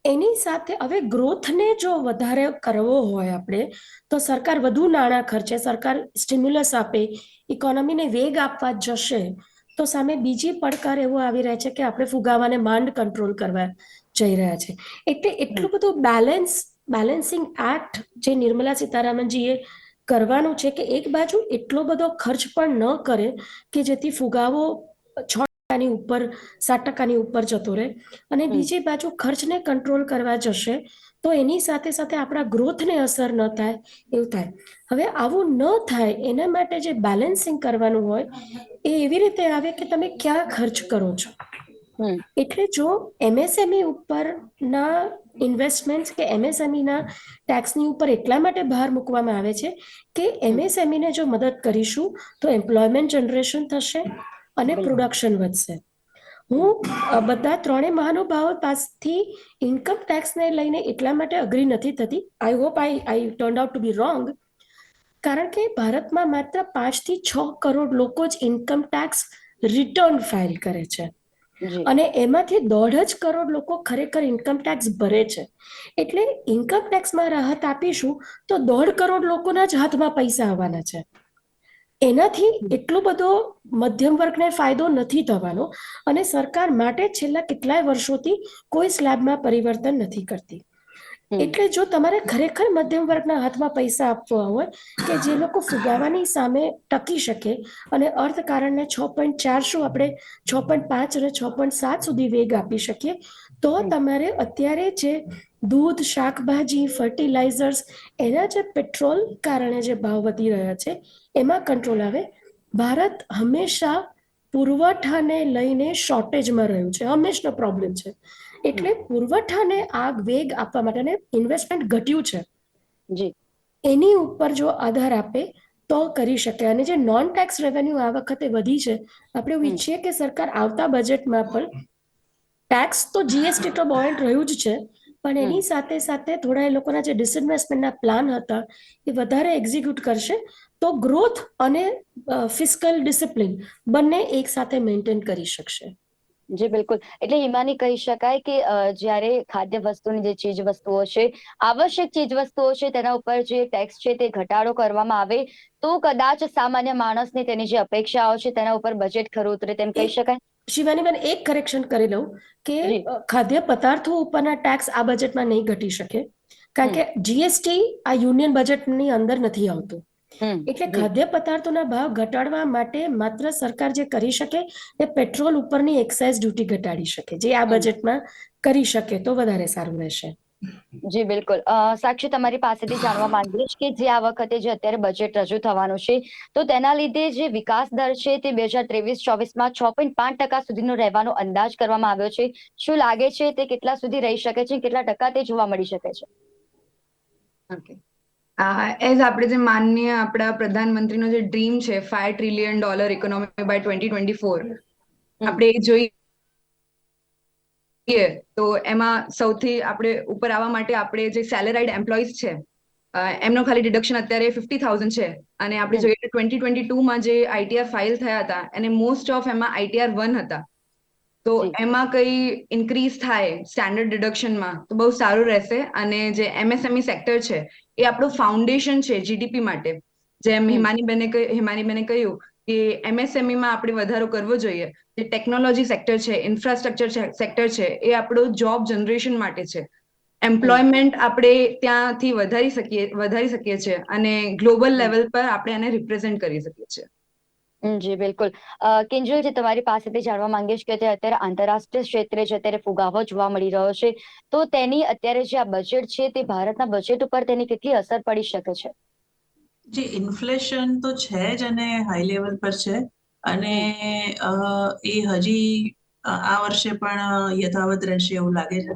Speaker 3: એની સાથે હવે ગ્રોથને જો વધારે કરવો હોય આપણે તો સરકાર વધુ નાણાં ખર્ચે, સરકાર સ્ટિમ્યુલસ આપે, ઇકોનોમીને વેગ આપવા જશે તો સામે બીજી પડકાર એવો આવી રહે છે કે આપણે ફુગાવાને માંડ કંટ્રોલ કરવા જઈ રહ્યા છે. એટલે એટલું બધું બેલેન્સિંગ એક્ટ જે નિર્મલા સીતારામનજીએ કરવાનું છે કે એક બાજુ એટલો બધો ખર્ચ પણ ન કરે કે જેથી ફુગાવો 6% ઉપર 7% ઉપર જતો રહે, અને બીજી બાજુ ખર્ચને કંટ્રોલ કરવા જશે તો એની સાથે સાથે આપણા ગ્રોથને અસર ન થાય એવું થાય. હવે આવું ન થાય એના માટે જે બેલેન્સિંગ કરવાનું હોય એ એવી રીતે આવે કે તમે ક્યાં ખર્ચ કરો છો. એટલે જો MSME ઉપરના ઇન્વેસ્ટમેન્ટ કે MSMEના ટેક્સની ઉપર એટલા માટે ભાર મૂકવામાં આવે છે કે MSMEને જો મદદ કરીશું તો એમ્પ્લોયમેન્ટ જનરેશન થશે અને પ્રોડક્શન વધશે. હું બધા ત્રણેય મહાનુભાવો પાસેથી ઇન્કમ ટેક્સને લઈને એટલા માટે અગ્રી નથી થતી. I hope I turn out to be wrong. કારણ કે ભારતમાં માત્ર 5 થી 6 કરોડ લોકો જ ઇન્કમ ટેક્સ રિટર્ન ફાઇલ કરે છે, અને એમાંથી 1.5 કરોડ લોકો ખરેખર ઇન્કમ ટેક્સ ભરે છે. એટલે ઇન્કમ ટેક્સમાં રાહત આપીશું તો 1.5 કરોડ લોકોના જ હાથમાં પૈસા આવવાના છે. એનાથી એટલો બધો મધ્યમ વર્ગને ફાયદો નથી થવાનો, અને સરકાર માટે છેલ્લા કેટલાય વર્ષોથી કોઈ સ્લેબમાં પરિવર્તન નથી કરતી. એટલે જો તમારે ખરેખર મધ્યમ વર્ગના હાથમાં પૈસા આપવા હોય કે જે લોકો ફુગાવાની સામે ટકી શકે અને અર્થકારણને 6.4 શું આપણે 6.5 અને 6.7 સુધી વેગ આપી શકીએ, તો તમારે અત્યારે જે દૂધ, શાકભાજી, ફર્ટિલાઇઝર્સ, એના જે પેટ્રોલ કારણે જે ભાવ વધી રહ્યા છે એમાં કંટ્રોલ આવે. ભારત હંમેશા પુરવઠાને લઈને શોર્ટેજમાં રહ્યું છે, હંમેશનો પ્રોબ્લેમ છે. એટલે પુરવઠાને આ વેગ આપવા માટે ઇન્વેસ્ટમેન્ટ ઘટ્યું છે, એની ઉપર જો આધાર આપે તો કરી શકે. અને જે નોન ટેક્સ રેવન્યુ આ વખતે વધી છે, આપણે એવું ઈચ્છીએ કે સરકાર આવતા બજેટમાં પણ ટેક્સ તો GST તો બોયન્ટ રહ્યું જ છે, પણ એની સાથે સાથે થોડા એ લોકોના જે ડિસઇન્વેસ્ટમેન્ટના પ્લાન હતા એ વધારે એક્ઝિક્યુટ કરશે તો ગ્રોથ અને ફિસ્કલ ડિસિપ્લિન બંને એક સાથે મેન્ટેન કરી શકશે.
Speaker 1: જી બિલકુલ. એટલે હિમાની કહી શકાય કે જ્યારે ખાદ્ય વસ્તુની જે ચીજ વસ્તુઓ છે, આવશ્યક ચીજ વસ્તુઓ છે, તેના ઉપર જે ટેક્સ છે તે ઘટાડો કરવામાં આવે તો કદાચ સામાન્ય માણસની તેની જે અપેક્ષાઓ છે તેના ઉપર બજેટ ખરું ઉતરે તેમ કહી શકાય.
Speaker 3: શિવાનીબેન, એક કરેક્શન કરી લઉં કે ખાદ્ય પદાર્થો ઉપરના ટેક્સ આ બજેટમાં નહીં ઘટી શકે, કારણ કે GST આ યુનિયન બજેટની અંદર નથી આવતું. એટલે ખાદ્ય પદાર્થોના ભાવ ઘટાડવા માટે માત્ર સરકાર જે કરી શકે એ પેટ્રોલ ઉપરની એક્સાઇઝ ડ્યુટી ઘટાડી શકે, જે આ બજેટમાં કરી શકે તો વધારે સારું રહેશે.
Speaker 1: જી બિલકુલ. સાક્ષી, તમારી પાસેથી જાણવા માંગીશ કે જે આ વખતે જે અત્યારે બજેટ રજૂ થવાનું છે તો તેના લીધે જે વિકાસ દર છે તે 2023-24માં 6.5% સુધીનો રહેવાનો અંદાજ કરવામાં આવ્યો છે. શું લાગે છે તે કેટલા સુધી રહી શકે છે, કેટલા ટકા તે જોવા મળી શકે છે?
Speaker 2: ઓકે. એઝ આપણે જે માનનીય આપણા પ્રધાનમંત્રીનો જે ડ્રીમ છે $5 trillion ઇકોનોમી બાય 2024, આપણે એ જોઈએ તો એમાં સૌથી આપણે ઉપર આવવા માટે આપણે જે સેલેરાઇડ એમ્પ્લોઈઝ છે એમનો ખાલી ડિડક્શન અત્યારે 50,000 છે, અને આપણે જોઈએ 2022માં જે ITR ફાઇલ થયા હતા એને મોસ્ટ ઓફ એમાં ITR 1 હતા, તો એમાં કઈ ઇન્ક્રીઝ થાય સ્ટેન્ડર્ડ ડિડક્શનમાં તો બહુ સારું રહેશે. અને જે MSME સેક્ટર છે એ આપણું ફાઉન્ડેશન છે GDP માટે. જેમ હિમાનીબેને કહ્યું કે MSME માં આપણે વધારો કરવો જોઈએ. જે ટેકનોલોજી સેક્ટર છે, ઇન્ફ્રાસ્ટ્રક્ચર સેક્ટર છે, એ આપણું જોબ જનરેશન માટે છે. એમ્પ્લોયમેન્ટ આપણે ત્યાંથી વધારી શકીએ છીએ અને ગ્લોબલ લેવલ પર આપણે એને રિપ્રેઝેન્ટ કરી શકીએ છીએ.
Speaker 1: જી બિલકુલ. કિંજલજી, તમારી પાસેથી જાણવા માંગીશ કે અત્યારે આંતરરાષ્ટ્રીય ક્ષેત્રે જે અત્યારે ફુગાવો જોવા મળી રહ્યો છે, તો તેની અત્યારે જે આ બજેટ છે તે ભારતના બજેટ ઉપર તેની કેટલી અસર પડી શકે છે?
Speaker 4: જે ઇન્ફ્લેશન તો છે જ અને હાઈ લેવલ પર છે અને એ હજી આ વર્ષે પણ યથાવત રહેશે એવું લાગે છે.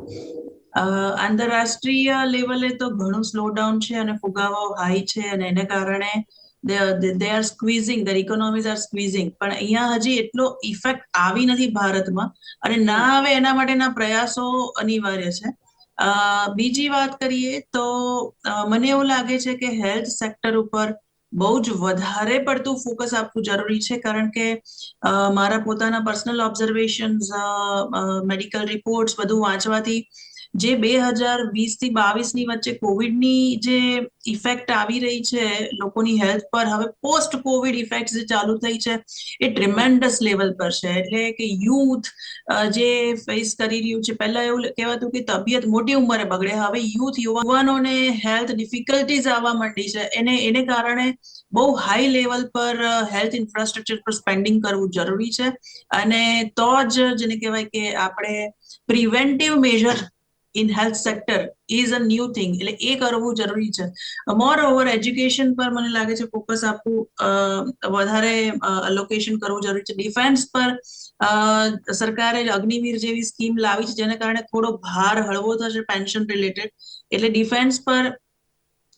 Speaker 4: આંતરરાષ્ટ્રીય લેવલે તો ઘણું સ્લો ડાઉન છે અને ફુગાવો હાઈ છે અને એને કારણે they are squeezing, their economies are squeezing. પણ અહીંયા હજી એટલો ઇફેક્ટ આવી નથી ભારતમાં અને ના આવે એના માટેના પ્રયાસો અનિવાર્ય છે. બીજી વાત કરીએ તો મને એવું લાગે છે કે હેલ્થ સેક્ટર ઉપર બહુ જ વધારે પડતું ફોકસ આપવું જરૂરી છે, કારણ કે મારા પોતાના પર્સનલ ઓબ્ઝર્વેશન્સ, મેડિકલ રિપોર્ટ્સ બધું વાંચવાથી જે 2020 થી 22 ની વચ્ચે કોવિડની જે ઇફેક્ટ આવી રહી છે લોકોની હેલ્થ પર, હવે પોસ્ટ કોવિડ ઇફેક્ટ જે ચાલુ થઈ છે એ ટ્રીમેન્ડસ લેવલ પર છે. એટલે કે યુથ જે ફેસ કરી રહ્યું છે, પહેલા એવું કહેવાતું કે તબિયત મોટી ઉંમરે બગડે, હવે યુવાનોને હેલ્થ ડિફિકલ્ટીઝ આવવા માંડી છે. એને કારણે બહુ હાઈ લેવલ પર હેલ્થ ઇન્ફ્રાસ્ટ્રક્ચર પર સ્પેન્ડિંગ કરવું જરૂરી છે અને તો જ જેને કહેવાય કે આપણે preventive major in health sector is a new thing, એટલે એ કરવું જરૂરી છે. મોર ઓવર એજ્યુકેશન પર મને લાગે છે ફોકસ આપવું વધારે અલોકેશન કરવું જરૂરી છે. ડિફેન્સ પર સરકારે અગ્નિવીર જેવી સ્કીમ લાવી છે, જેને કારણે થોડો ભાર હળવો થશે પેન્શન રિલેટેડ. એટલે ડિફેન્સ પર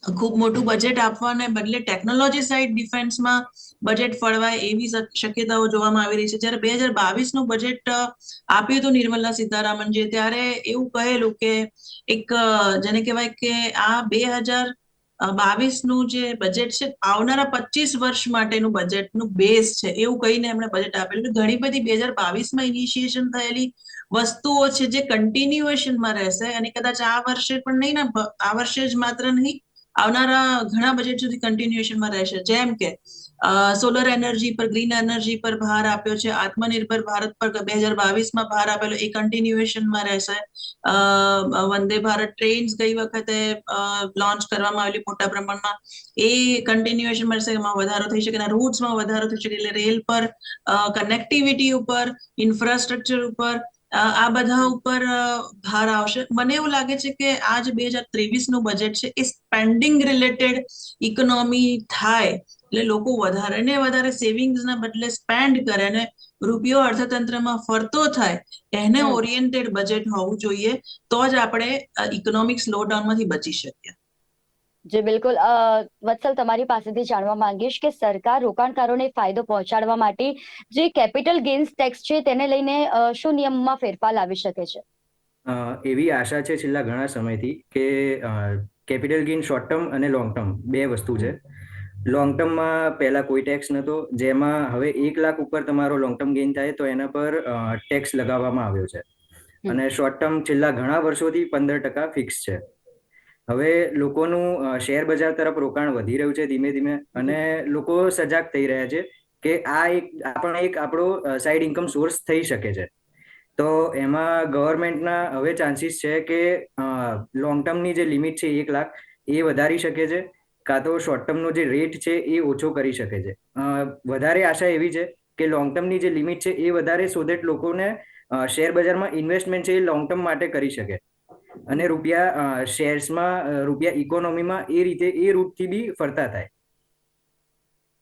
Speaker 4: ખૂબ મોટું બજેટ આપવાને બદલે ટેકનોલોજી સાઇડ ડિફેન્સમાં બજેટ ફળવાય એવી શક્યતાઓ જોવામાં આવી રહી છે. જ્યારે 2022 નું બજેટ આપ્યું હતું નિર્મલા સીતારામનજીએ, ત્યારે એવું કહેલું કે એક જેને કહેવાય કે આ 2022 નું જે બજેટ છે આવનારા 25 વર્ષ માટેનું બજેટનું બેઝ છે એવું કહીને એમણે બજેટ આપેલું. ઘણી બધી 2022માં ઇનિશિએશન થયેલી વસ્તુઓ છે જે કન્ટિન્યુએશનમાં રહેશે અને કદાચ આ વર્ષે પણ નહીં ને, આ વર્ષે જ માત્ર નહીં, આવનારા ઘણા બજેટ સુધી કન્ટિન્યુએશનમાં રહેશે. જેમ કે સોલર એનર્જી પર, ગ્રીન એનર્જી પર ભાર આપ્યો છે, આત્મનિર્ભર ભારત પર 2022માં ભાર આપેલો, એ કન્ટિન્યુએશનમાં રહેશે. વંદે ભારત ટ્રેન્સ ગઈ વખતે લોન્ચ કરવામાં આવેલી મોટા પ્રમાણમાં, એ કન્ટિન્યુએશનમાં રહેશે, એમાં વધારો થઈ શકે, રૂટ્સમાં વધારો થઈ શકે. એટલે રેલ પર, કનેક્ટિવિટી ઉપર, ઇન્ફ્રાસ્ટ્રક્ચર ઉપર, આ બધા ઉપર ભાર આવશે. મને એવું લાગે છે કે આ જે 2023 નું બજેટ છે એ સ્પેન્ડિંગ રિલેટેડ ઇકોનોમી થાય, એટલે લોકો વધારે ને વધારે સેવિંગ્સના બદલે સ્પેન્ડ કરે અને રૂપિયો અર્થતંત્રમાં ફરતો થાય, એને ઓરિએન્ટેડ બજેટ હોવું જોઈએ. તો જ આપણે ઇકોનોમિક સ્લોડાઉનમાંથી બચી શકીએ.
Speaker 1: જી બિલકુલ. વત્સલ, તમારી પાસેથી જાણવા માંગીશ કે સરકાર રોકાણકારોને ફાયદો પહોંચાડવા માટે જે કેપિટલ ગેઇન્સ ટેક્સ છે તેને લઈને શું નિયમમાં ફેરફાર લાવી શકે છે?
Speaker 5: એવી આશા છે છેલ્લા ઘણા સમયથી કે કેપિટલ ગેઇન શોર્ટ ટર્મ અને લોંગ ટર્મ બે વસ્તુ છે. લોંગ ટર્મમાં પહેલા કોઈ ટેક્સ નહોતો, જેમાં હવે 1 લાખ ઉપર તમારો લોંગ ટર્મ ગેઇન થાય તો એના પર ટેક્સ લગાવવામાં આવ્યો છે. અને શોર્ટ ટર્મ છેલ્લા ઘણા વર્ષોથી 15% ફિક્સ છે. હવે લોકોનું શેર બજાર તરફ રોકાણ વધી રહ્યું છે ધીમે ધીમે, અને લોકો સજાગ થઈ રહ્યા છે કે આ એક આપણો સાઈડ ઇન્કમ સોર્સ થઈ શકે છે. તો એમાં ગવર્મેન્ટના હવે ચાન્સીસ છે કે લોંગ ટર્મની જે લિમિટ છે 1 લાખ એ વધારી શકે છે, કાં તો શોર્ટ ટર્મનો જે રેટ છે એ ઓછો કરી શકે છે. વધારે આશા એવી છે કે લોંગ ટર્મની જે લિમિટ છે એ વધારે, સો દેટ લોકોને શેર બજારમાં ઇન્વેસ્ટમેન્ટ છે એ લોંગ ટર્મ માટે કરી શકે અને રૂપિયા શેર્સમાં, રૂપિયા ઇકોનોમીમાં એ રીતે એ રૂટથી બી ફરતા થાય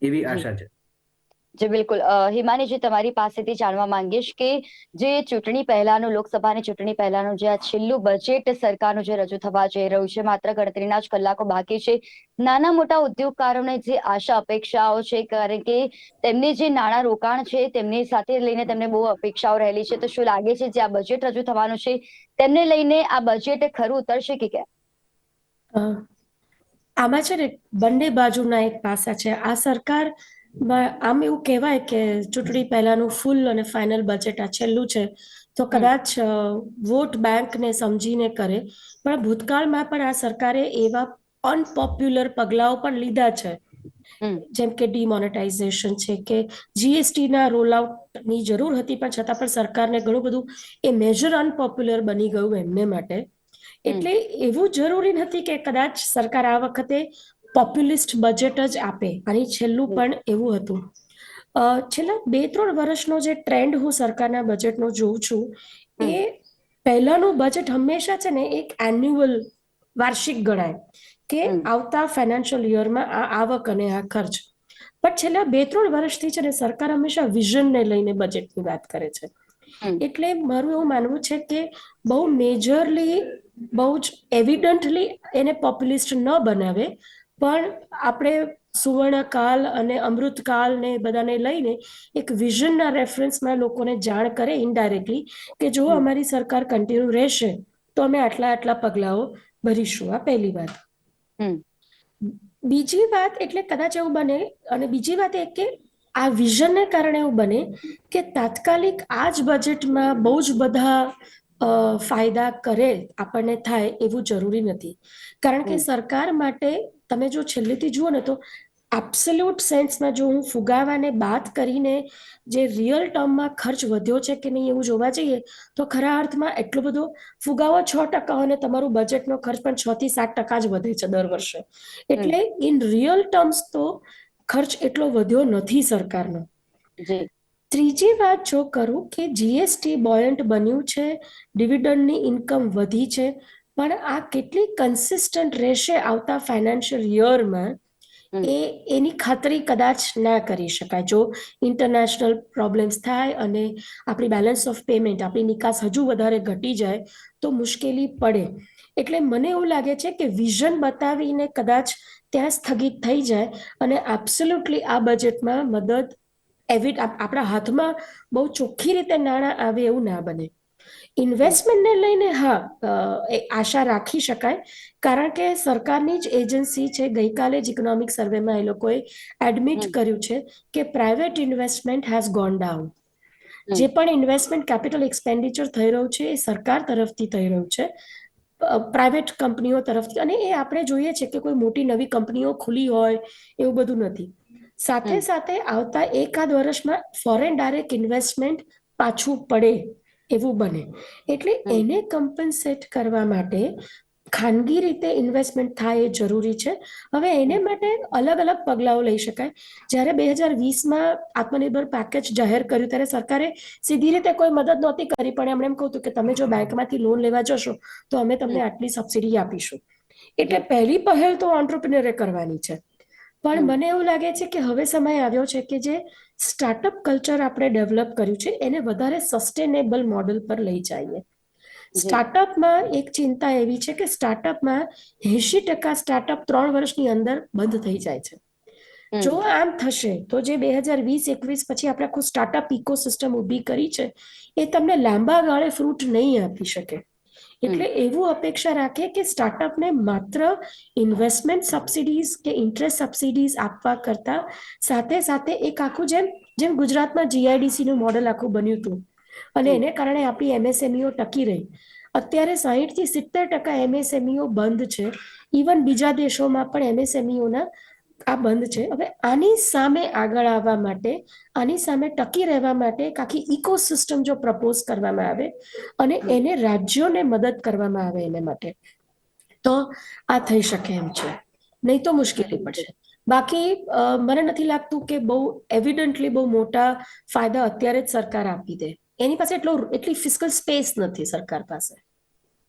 Speaker 5: એવી આશા છે.
Speaker 1: જી બિલકુલ. હિમાનીજી, તમારી પાસેથી જાણવા માંગીશ કે જે ચૂંટણી પહેલાનું, લોકસભાની ચૂંટણી પહેલાનું જે આ છેલ્લું બજેટ સરકારનું જે રજૂ થવા જઈ રહ્યું છે, માત્ર ગણતરીના જ કલાકો બાકી છે. નાના મોટા ઉદ્યોગકારોને જે આશા અપેક્ષાઓ છે, કારણ કે તેમની જે નાણાં રોકાણ છે તેમની સાથે લઈને તેમને બહુ અપેક્ષાઓ રહેલી છે, તો શું લાગે છે જે આ બજેટ રજૂ થવાનું છે તેમને લઈને આ બજેટ ખરું ઉતરશે કે કેમ?
Speaker 3: આમાં છે ને બંને બાજુના એક પાસા છે. આ સરકાર આમ એવું કહેવાય કે ચૂંટણી પહેલાનું ફૂલ અને ફાઇનલ બજેટ આ છેલ્લું છે, તો કદાચ વોટ બેંકને સમજીને કરે, પણ ભૂતકાળમાં પણ આ સરકારે એવા અનપોપ્યુલર પગલાઓ પણ લીધા છે જેમ કે ડિમોનેટાઇઝેશન છે કે જીએસટીના રોલ આઉટની જરૂર હતી, પણ છતાં પણ સરકારને ઘણું બધું એ મેજર અનપોપ્યુલર બની ગયું એમને માટે. એટલે એવું જરૂરી નથી કે કદાચ સરકાર આ વખતે પોપ્યુલિસ્ટ બજેટ જ આપે, અને છેલ્લું પણ એવું હતું. છેલ્લા 2-3 વર્ષનો જે ટ્રેન્ડ હું સરકારના બજેટનો જોઉં છું, એ પહેલાનું બજેટ હંમેશા છે ને એક એન્યુઅલ વાર્ષિક ગણાય કે આવતા ફાઇનાન્શિયલ યરમાં આ આવક અને આ ખર્ચ. પણ છેલ્લા 2-3 વર્ષથી છે ને સરકાર હંમેશા વિઝનને લઈને બજેટની વાત કરે છે. એટલે મારું એવું માનવું છે કે બહુ મેજરલી, બહુ જ એવિડન્ટલી એને પોપ્યુલિસ્ટ ન બનાવે, પણ આપણે સુવર્ણકાલ અને અમૃતકાલ ને બધાને લઈને એક વિઝનના રેફરન્સમાં લોકોને જાણ કરે ઇનડાયરેક્ટલી કે જો અમારી સરકાર કન્ટિન્યુ રહેશે તો અમે આટલા પગલાઓ ભરીશું. આ પહેલી વાત. બીજી વાત એટલે કદાચ એવું બને, અને બીજી વાત એ કે આ વિઝનને કારણે એવું બને કે તાત્કાલિક આ જ બજેટમાં બહુ જ બધા ફાયદા કરે આપણને થાય એવું જરૂરી નથી. કારણ કે સરકાર માટે તમે જો છેલ્લેથી જુઓ ને તો એબ્સોલ્યુટ સેન્સમાં જો હું ફુગાવાને બાદ કરીને જે રિયલ ટર્મમાં ખર્ચ વધ્યો છે કે નહીં એવું જોવા જઈએ તો ખરા અર્થમાં એટલો બધો ફુગાવો 6% અને તમારું બજેટનો ખર્ચ પણ 6 થી 7% જ વધે છે દર વર્ષે. એટલે ઇન રિયલ ટર્મ્સ તો ખર્ચ એટલો વધ્યો નથી સરકારનો. ત્રીજી વાત જો કરું કે જીએસટી બોયન્ટ બન્યું છે, ડિવિડન્ડની ઇન્કમ વધી છે, પણ આ કેટલી કન્સિસ્ટન્ટ રહેશે આવતા ફાઇનાન્શિયલ યરમાં એની ખાતરી કદાચ ના કરી શકાય. જો ઇન્ટરનેશનલ પ્રોબ્લેમ્સ થાય અને આપણી બેલેન્સ ઓફ પેમેન્ટ, આપણી નિકાસ હજુ વધારે ઘટી જાય તો મુશ્કેલી પડે. એટલે મને એવું લાગે છે કે વિઝન બતાવીને કદાચ ત્યાં સ્થગિત થઈ જાય અને એબ્સોલ્યુટલી આ બજેટમાં મદદ આપણા હાથમાં બહુ ચોખ્ખી રીતે નાણાં આવે એવું ના બને. ઇન્વેસ્ટમેન્ટને લઈને આશા રાખી શકાય, કારણ કે સરકારની જ એજન્સી છે, ગઈકાલે જ ઇકોનોમિક સર્વેમાં એ લોકોએ એડમિટ કર્યું છે કે private investment has gone down. જે પણ ઇન્વેસ્ટમેન્ટ કેપિટલ એક્સપેન્ડિચર થઈ રહ્યું છે એ સરકાર તરફથી થઈ રહ્યું છે, પ્રાઇવેટ કંપનીઓ તરફથી. અને એ આપણે જોઈએ છે કે કોઈ મોટી નવી કંપનીઓ ખુલી હોય એવું બધું નથી. સાથે સાથે આવતા 1-8 વર્ષમાં ફોરેન ડાયરેક્ટ ઇન્વેસ્ટમેન્ટ પાછું પડે એવું બને. એટલે એને કમ્પન્સેટ કરવા માટે ખાનગી રીતે ઇન્વેસ્ટમેન્ટ થાય એ જરૂરી છે. હવે એને માટે અલગ અલગ પગલાઓ લઈ શકાય. જ્યારે 2020માં આત્મનિર્ભર પેકેજ જાહેર કર્યું ત્યારે સરકારે સીધી રીતે કોઈ મદદ નહોતી કરી, પણ એમણે એમ કહ્યું હતું કે તમે જો બેંકમાંથી લોન લેવા જશો તો અમે તમને આટલી સબસિડી આપીશું. એટલે પહેલી પહેલ તો ઓન્ટરપ્રિન્યોરે કરવાની છે. પણ મને એવું લાગે છે કે હવે સમય આવ્યો છે કે જે સ્ટાર્ટઅપ કલ્ચર આપણે ડેવલપ કર્યું છે એને વધારે સસ્ટેનેબલ મોડલ પર લઈ જઈએ. સ્ટાર્ટઅપમાં એક ચિંતા એવી છે કે સ્ટાર્ટઅપમાં 80% સ્ટાર્ટઅપ 3 વર્ષની અંદર બંધ થઈ જાય છે. જો આમ થશે તો જે 2020-21 પછી આપણે આખું સ્ટાર્ટઅપ ઇકોસિસ્ટમ ઊભી કરી છે એ તમને લાંબા ગાળે ફ્રૂટ નહીં આપી શકે. એટલે એવું અપેક્ષા રાખે કે સ્ટાર્ટઅપને માત્ર ઇન્વેસ્ટમેન્ટ સબસિડીઝ કે ઇન્ટરેસ્ટ સબસિડીઝ આપવા કરતા સાથે સાથે એક આખું જેમ ગુજરાતમાં જીઆઈડીસી નું મોડેલ આખું બન્યું હતું અને એને કારણે આપણી એમએસએમઈઓ ટકી રહી. અત્યારે 60 થી 70% એમએસએમઈઓ બંધ છે. ઇવન બીજા દેશોમાં પણ એમએસએમઈઓના આ બંધ છે. હવે આની સામે આગળ આવવા માટે, આની સામે ટકી રહેવા માટે એક આખી ઇકોસિસ્ટમ જો પ્રપોઝ કરવામાં આવે અને એને રાજ્યોને મદદ કરવામાં આવે એને માટે તો આ થઈ શકે એમ છે. નહીં તો મુશ્કેલી પડશે. બાકી મને નથી લાગતું કે બહુ એવિડન્ટલી બહુ મોટા ફાયદા અત્યારે જ સરકાર આપી દે. એની પાસે એટલી ફિસ્કલ સ્પેસ નથી સરકાર પાસે.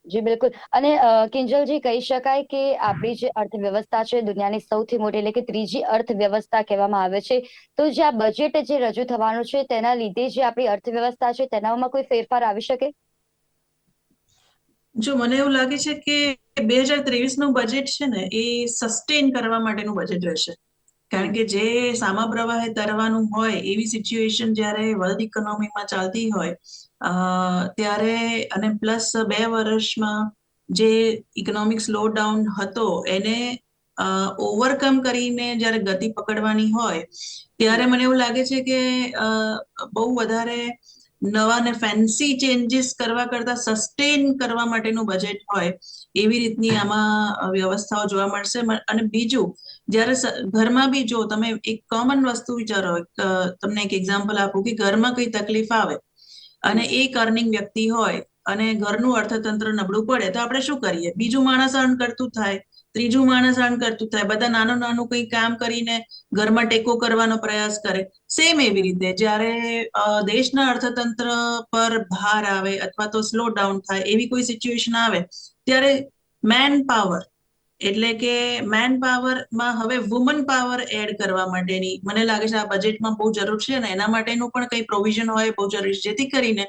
Speaker 1: જી બિલકુલ. અને કિંજલજી, કહી શકાય કે આપણી જે અર્થવ્યવસ્થા છે દુનિયાની સૌથી મોટી, એટલે કે ત્રીજી અર્થવ્યવસ્થા કહેવામાં આવે છે. તો જે આ બજેટ જે રજૂ થવાનું છે તેના લીધે જે આપણી અર્થવ્યવસ્થા છે તેનામાં કોઈ ફેરફાર આવી શકે?
Speaker 4: જો મને એવું લાગે છે કે 2023નું બજેટ છે ને એ સસ્ટેન કરવા માટેનું બજેટ રહેશે. કારણ કે જે સામા પ્રવાહે તરવાનું હોય એવી સિચ્યુએશન જ્યારે વર્લ્ડ ઇકોનોમીમાં ચાલતી હોય ત્યારે, અને પ્લસ 2 વર્ષમાં જે ઇકોનોમિક સ્લો ડાઉન હતો એને ઓવરકમ કરીને જ્યારે ગતિ પકડવાની હોય ત્યારે મને એવું લાગે છે કે બહુ વધારે નવા ને ફેન્સી ચેન્જીસ કરવા કરતા સસ્ટેન કરવા માટેનું બજેટ હોય એવી રીતની આમાં વ્યવસ્થાઓ જોવા મળશે. અને બીજું જ્યારે ઘરમાં બી જો તમે એક કોમન વસ્તુ વિચારો, તમને એક એક્ઝામ્પલ આપું કે ઘરમાં કઈ તકલીફ આવે અને એક અર્નિંગ વ્યક્તિ હોય અને ઘરનું અર્થતંત્ર નબળું પડે તો આપણે શું કરીએ? બીજું માણસ અર્ન કરતું થાય, ત્રીજું માણસ અર્ન કરતું થાય, બધા નાનું નાનું કઈ કામ કરીને ઘરમાં ટેકો કરવાનો પ્રયાસ કરે. સેમ એવી રીતે જ્યારે દેશના અર્થતંત્ર પર ભાર આવે અથવા તો સ્લો ડાઉન થાય એવી કોઈ સિચ્યુએશન આવે ત્યારે મેન પાવર એટલે કે મેન પાવરમાં હવે વુમન પાવર એડ કરવા માટેની મને લાગે છે આ બજેટમાં બહુ જરૂર છે અને એના માટેનું પણ કંઈ પ્રોવિઝન હોય બહુ જરૂરી છે, જેથી કરીને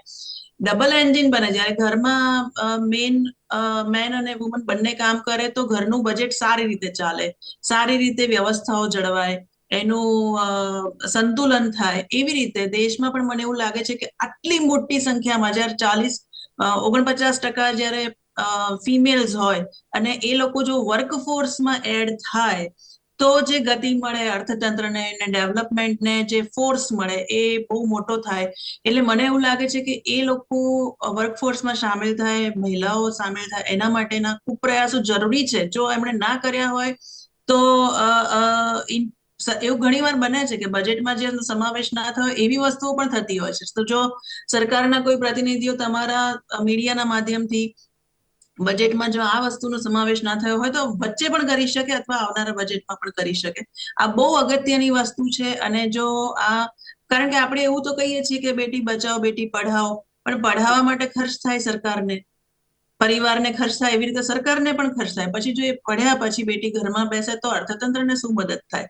Speaker 4: ડબલ એન્જિન બને. જ્યારે ઘરમાં મેન અને વુમન બંને કામ કરે તો ઘરનું બજેટ સારી રીતે ચાલે, સારી રીતે વ્યવસ્થાઓ જળવાય, એનું સંતુલન થાય. એવી રીતે દેશમાં પણ મને એવું લાગે છે કે આટલી મોટી સંખ્યામાં જ્યારે 49% જ્યારે ફિમેલ્સ હોય અને એ લોકો જો વર્કફોર્સમાં એડ થાય તો જે ગતિ મળે અર્થતંત્રને ને ડેવલપમેન્ટને જે ફોર્સ મળે એ બહુ મોટો થાય. એટલે મને એવું લાગે છે કે એ લોકો વર્કફોર્સમાં સામેલ થાય, મહિલાઓ સામેલ થાય, એના માટેના ખૂબ પ્રયાસો જરૂરી છે. જો એમણે ના કર્યા હોય તો એવું ઘણીવાર બને છે કે બજેટમાં જે સમાવેશ ના થયો એવી વસ્તુઓ પણ થતી હોય છે. તો જો સરકારના કોઈ પ્રતિનિધિઓ તમારા મીડિયાના માધ્યમથી બજેટમાં જો આ વસ્તુનો સમાવેશ ના થયો હોય તો વચ્ચે પણ કરી શકે અથવા આવનારા બજેટમાં પણ કરી શકે. આ બહુ અગત્યની વસ્તુ છે. અને જો કારણ કે આપણે એવું તો કહીએ છીએ કે બેટી બચાવો બેટી પઢાઓ, પણ પઢાવવા માટે ખર્ચ થાય સરકારને, પરિવારને ખર્ચ થાય, એવી રીતે સરકારને પણ ખર્ચ થાય. પછી જો એ પઢ્યા પછી બેટી ઘરમાં બેસે તો અર્થતંત્રને શું મદદ થાય,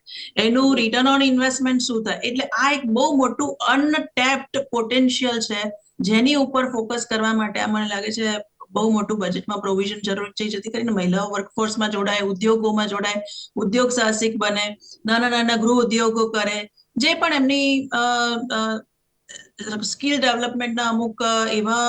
Speaker 4: એનું રિટર્ન ઓન ઇન્વેસ્ટમેન્ટ શું થાય? એટલે આ એક બહુ મોટું અનટેપ્ડ પોટેન્શિયલ છે જેની ઉપર ફોકસ કરવા માટે આ મને લાગે છે બહુ મોટું બજેટમાં પ્રોવિઝન જરૂર છે, જેથી કરીને મહિલાઓ વર્કફોર્સમાં જોડાય, ઉદ્યોગોમાં જોડાય, ઉદ્યોગ સાહસિક બને, નાના નાના ગૃહ ઉદ્યોગો કરે, જે પણ એમની સ્કિલ ડેવલપમેન્ટના અમુક એવા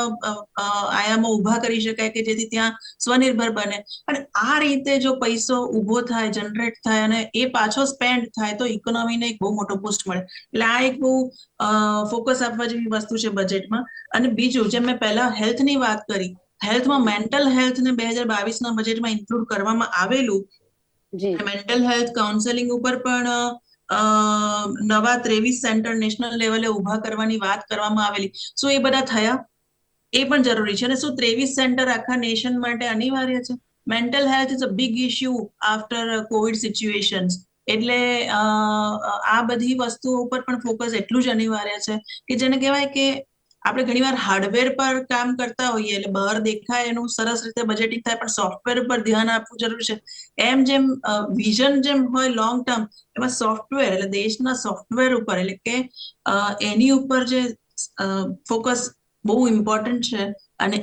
Speaker 4: આયામો ઊભા કરી શકાય કે જેથી ત્યાં સ્વનિર્ભર બને. અને આ રીતે જો પૈસો ઊભો થાય, જનરેટ થાય અને એ પાછો સ્પેન્ડ થાય તો ઇકોનોમીને એક બહુ મોટો બૂસ્ટ મળે. એટલે આ એક બહુ ફોકસ આપવા જેવી વસ્તુ છે બજેટમાં. અને બીજું, જેમ મેં પહેલા હેલ્થની વાત કરી, હેલ્થમાં મેન્ટલ હેલ્થને 2022ના બજેટમાં ઇન્ક્લુડ કરવામાં આવેલું. મેન્ટલ હેલ્થ કાઉન્સેલિંગ ઉપર પણ નવા 23 સેન્ટર નેશનલ લેવલે ઊભા કરવાની વાત કરવામાં આવેલી. શું એ બધા થયા? એ પણ જરૂરી છે. અને શું 23 સેન્ટર આખા નેશન માટે અનિવાર્ય છે? Mental health is a big issue after Covid situations. એટલે આ બધી વસ્તુઓ ઉપર પણ ફોકસ એટલું જ અનિવાર્ય છે કે જેને કહેવાય કે આપણે ઘણીવાર હાર્ડવેર પર કામ કરતા હોઈએ એટલે બહાર દેખાય એનું સરસ રીતે બજેટિંગ થાય, પણ સોફ્ટવેર ઉપર ધ્યાન આપવું જરૂરી છે. એમ જેમ વિઝન જેમ હોય લોંગ ટર્મ, એમાં સોફ્ટવેર એટલે દેશના સોફ્ટવેર ઉપર એટલે કે એની ઉપર જે ફોકસ બહુ ઇમ્પોર્ટન્ટ છે. અને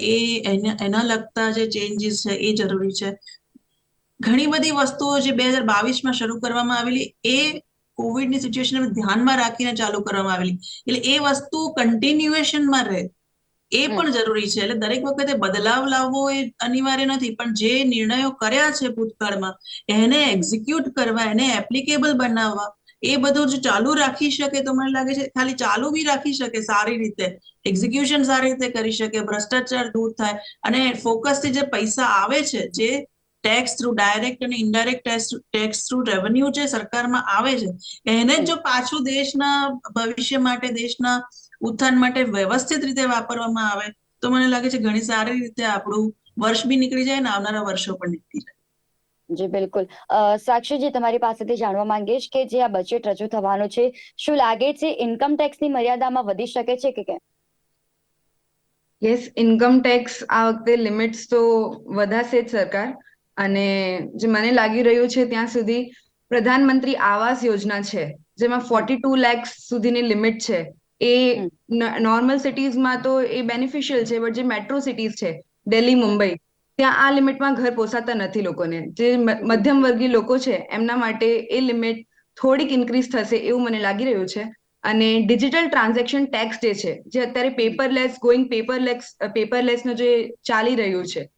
Speaker 4: એના લગતા જે ચેન્જીસ છે એ જરૂરી છે. ઘણી બધી વસ્તુઓ જે 2022માં શરૂ કરવામાં આવેલી એ કોવિડની સિચ્યુએશન ધ્યાનમાં રાખીને ચાલુ કરવામાં આવેલી, એટલે એ વસ્તુ કન્ટિન્યુએશનમાં રહે એ પણ જરૂરી છે. એટલે દરેક વખતે બદલાવ લાવવો એ અનિવાર્ય નથી, પણ જે નિર્ણયો કર્યા છે ભૂતકાળમાં એને એક્ઝિક્યુટ કરવા, એને એપ્લિકેબલ બનાવવા, એ બધું જો ચાલુ રાખી શકે તો મને લાગે છે ખાલી ચાલુ બી રાખી શકે, સારી રીતે એક્ઝિક્યુશન સારી રીતે કરી શકે, ભ્રષ્ટાચાર દૂર થાય અને ફોકસથી જે પૈસા આવે છે, જે ટેક્સ થ્રુ ડાયરેક્ટ અને ઇનડાયરેક્ટ ટેક્સ થ્રુ રેવન્યુ જે સરકારમાં આવે છે એને જો પાછું દેશના ભવિષ્ય માટે, દેશના ઉત્થાન માટે વ્યવસ્થિત રીતે વાપરવામાં આવે તો મને લાગે છે ઘણી સારી રીતે આપણું વર્ષ બી નીકળી જાય ને આવનારા વર્ષો પણ નીકળી જાય.
Speaker 1: જી બિલકુલ. સાક્ષીજી, તમારી પાસેથી જાણવા માંગીશ કે જે આ બજેટ રજૂ થવાનું છે, શું લાગે છે ઇન્કમ ટેક્સની મર્યાદામાં વધી શકે છે કે કેમ?
Speaker 2: યસ, ઇન્કમ ટેક્સ આ વખતે લિમિટ્સ તો વધારશે જ સરકાર. અને જે મને લાગી રહ્યું છે ત્યાં સુધી પ્રધાનમંત્રી આવાસ યોજના છે, જેમાં 42 લાખ સુધીની લિમિટ છે. એ નોર્મલ સિટીઝમાં તો એ બેનિફિશિયલ છે, બટ જે મેટ્રો સિટીઝ છે, દિલ્હી, મુંબઈ, ત્યાં આ લિમિટમાં ઘર પોસાતા નથી લોકોને. જે મધ્યમ વર્ગીય લોકો છે એમના માટે એ લિમિટ થોડીક ઇન્ક્રીઝ થશે એવું મને લાગી રહ્યું છે. અને ડિજિટલ ટ્રાન્ઝેક્શન ટેક્સ જે અત્યારે પેપરલેસનું જે ચાલી રહ્યું છે,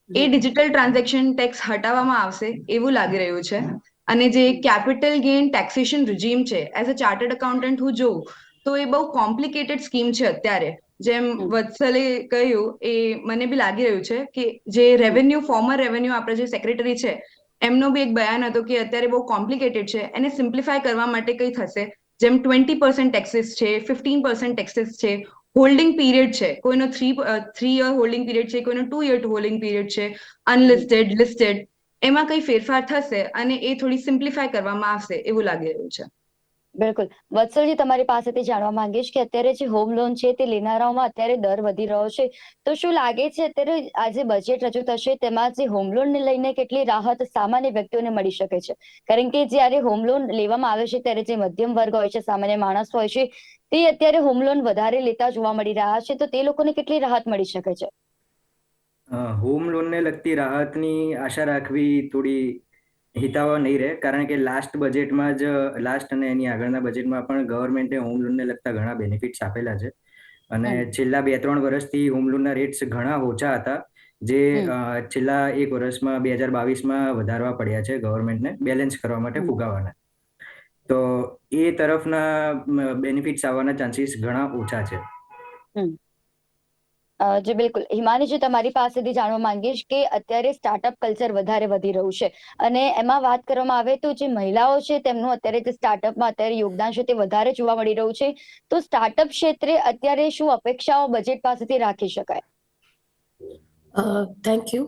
Speaker 2: એ ડિજિટલ ટ્રાન્ઝેક્શન ટેક્સ હટાવવામાં આવશે એવું લાગી રહ્યું છે. અને જે કેપિટલ ગેઇન ટેક્સેશન રિજીમ છે, એઝ અ ચાર્ટર્ડ એકાઉન્ટન્ટ હું જોઉં તો એ બહુ કોમ્પ્લિકેટેડ સ્કીમ છે અત્યારે. જેમ વત્સલે કહ્યું એ મને બી લાગી રહ્યું છે કે જે ફોર્મર રેવન્યુ આપણે જે સેક્રેટરી છે એમનો બી એક બયાન હતો કે અત્યારે બહુ કોમ્પ્લિકેટેડ છે, એને સિમ્પ્લિફાય કરવા માટે કઈ થશે, જેમ 20% ટેક્સીસ છે, 15% ટેક્સીસ છે, હોલ્ડિંગ પીરિયડ છે, કોઈનો 3 યર હોલ્ડિંગ પીરિયડ છે, કોઈનો 2 યર હોલ્ડિંગ પીરિયડ છે, અનલિસ્ટેડ લિસ્ટેડ, એમાં કઈ ફેરફાર થશે અને એ થોડી સિમ્પ્લિફાય કરવામાં આવશે એવું લાગી રહ્યું છે.
Speaker 1: બિલકુલ. વત્સલજી, તમારી પાસેથી જાણવા માંગીશ કે અત્યારે જે હોમ લોન છે તે લેનારાઓમાં અત્યારે દર વધી રહ્યો છે, તો શું લાગે છે અત્યારે આ જે બજેટ રજૂ થશે તેમાં જે હોમ લોનને લઈને કેટલી રાહત સામાન્ય વ્યક્તિઓને મળી શકે છે? કારણ કે જ્યારે હોમ લોન લેવામાં આવે છે ત્યારે જે મધ્યમ વર્ગ હોય છે, સામાન્ય માણસ હોય છે, તે અત્યારે હોમ લોન વધારે લેતા જોવા મળી રહ્યા છે, તો તે લોકોને કેટલી રાહત મળી શકે છે?
Speaker 5: હોમ લોનને લગતી રાહતની આશા રાખવી થોડી હિતાવહ નહીં રહે, કારણ કે લાસ્ટ અને એની આગળના બજેટમાં પણ ગવર્મેન્ટે હોમ લોનને લગતા ઘણા બેનિફિટ્સ આપેલા છે. અને છેલ્લા 2-3 વર્ષથી હોમ લોનના રેટ્સ ઘણા ઓછા હતા, જે છેલ્લા 1 વર્ષમાં 2022માં વધારવા પડ્યા છે ગવર્મેન્ટને બેલેન્સ કરવા માટે, ફુગાવાના. તો એ તરફના બેનિફિટ્સ આવવાના ચાન્સીસ ઘણા ઓછા છે.
Speaker 1: જી બિલકુલ. હિમાનીજી, તમારી પાસેથી જાણવા માંગીશ કે અત્યારે સ્ટાર્ટઅપ કલ્ચર વધારે વધી રહ્યું છે અને એમાં વાત કરવામાં આવે તો જે મહિલાઓ છે તેમનું અત્યારે જે સ્ટાર્ટઅપમાં અત્યારે યોગદાન છે તે વધારે જોવા મળી રહ્યું છે, તો સ્ટાર્ટઅપ ક્ષેત્રે અત્યારે શું અપેક્ષાઓ બજેટ પાસેથી રાખી શકાય?
Speaker 3: Thank you.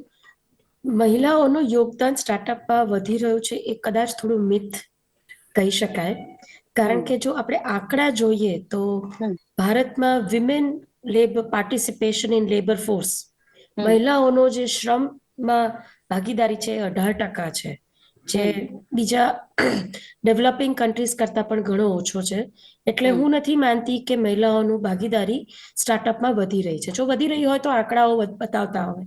Speaker 3: મહિલાઓનું યોગદાન સ્ટાર્ટઅપમાં વધી રહ્યું છે એ કદાચ થોડું મિથ કહી શકાય, કારણ કે જો આપણે આંકડા જોઈએ તો ભારતમાં women labour participation in labour force, મહિલાઓનો જે શ્રમમાં ભાગીદારી છે 18% છે, જે બીજા ડેવલપિંગ કન્ટ્રીઝ કરતા પણ ઘણો ઓછો છે. એટલે હું નથી માનતી કે મહિલાઓનું ભાગીદારી સ્ટાર્ટઅપમાં વધી રહી છે. જો વધી રહી હોય તો આંકડાઓ બતાવતા હોય.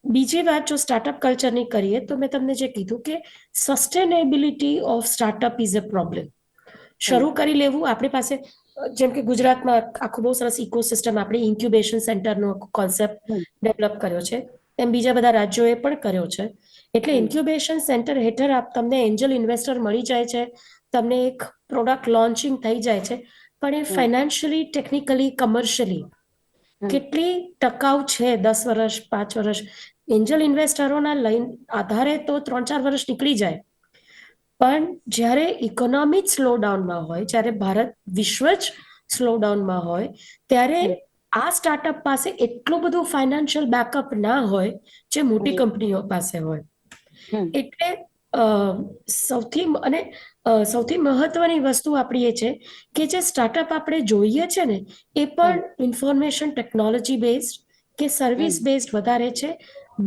Speaker 3: બીજી વાત જો સ્ટાર્ટઅપ કલ્ચરની કરીએ તો મેં તમને જે કીધું કે sustainability of startup is a problem. શરૂ કરી લેવું, આપણી પાસે જેમ કે ગુજરાતમાં આખું બહુ સરસ ઇકોસિસ્ટમ, આપણે ઇન્ક્યુબેશન સેન્ટરનો કોન્સેપ્ટ ડેવલપ કર્યો છે, એમ બીજા બધા રાજ્યોએ પણ કર્યો છે. એટલે ઇન્ક્યુબેશન સેન્ટર હેઠળ તમને એન્જલ ઇન્વેસ્ટર મળી જાય છે, તમને એક પ્રોડક્ટ લોન્ચિંગ થઈ જાય છે, પણ એ ફાઇનાન્શિયલી, ટેકનિકલી, કમર્શિયલી કેટલી ટકાઉ છે? 10 વર્ષ, 5 વર્ષ એન્જલ ઇન્વેસ્ટરોના આધારે તો 3-4 વર્ષ નીકળી જાય. પણ જ્યારે ઇકોનોમી જ સ્લોડાઉનમાં હોય, જ્યારે ભારત વિશ્વ જ સ્લોડાઉનમાં હોય, ત્યારે આ સ્ટાર્ટઅપ પાસે એટલું બધું ફાઇનાન્શિયલ બેકઅપ ના હોય જે મોટી કંપનીઓ પાસે હોય. એટલે સૌથી મહત્વની વસ્તુ આપણી એ છે કે જે સ્ટાર્ટઅપ આપણે જોઈએ છે ને એ પણ ઇન્ફોર્મેશન ટેકનોલોજી બેઝડ કે સર્વિસ બેઝડ વધારે છે.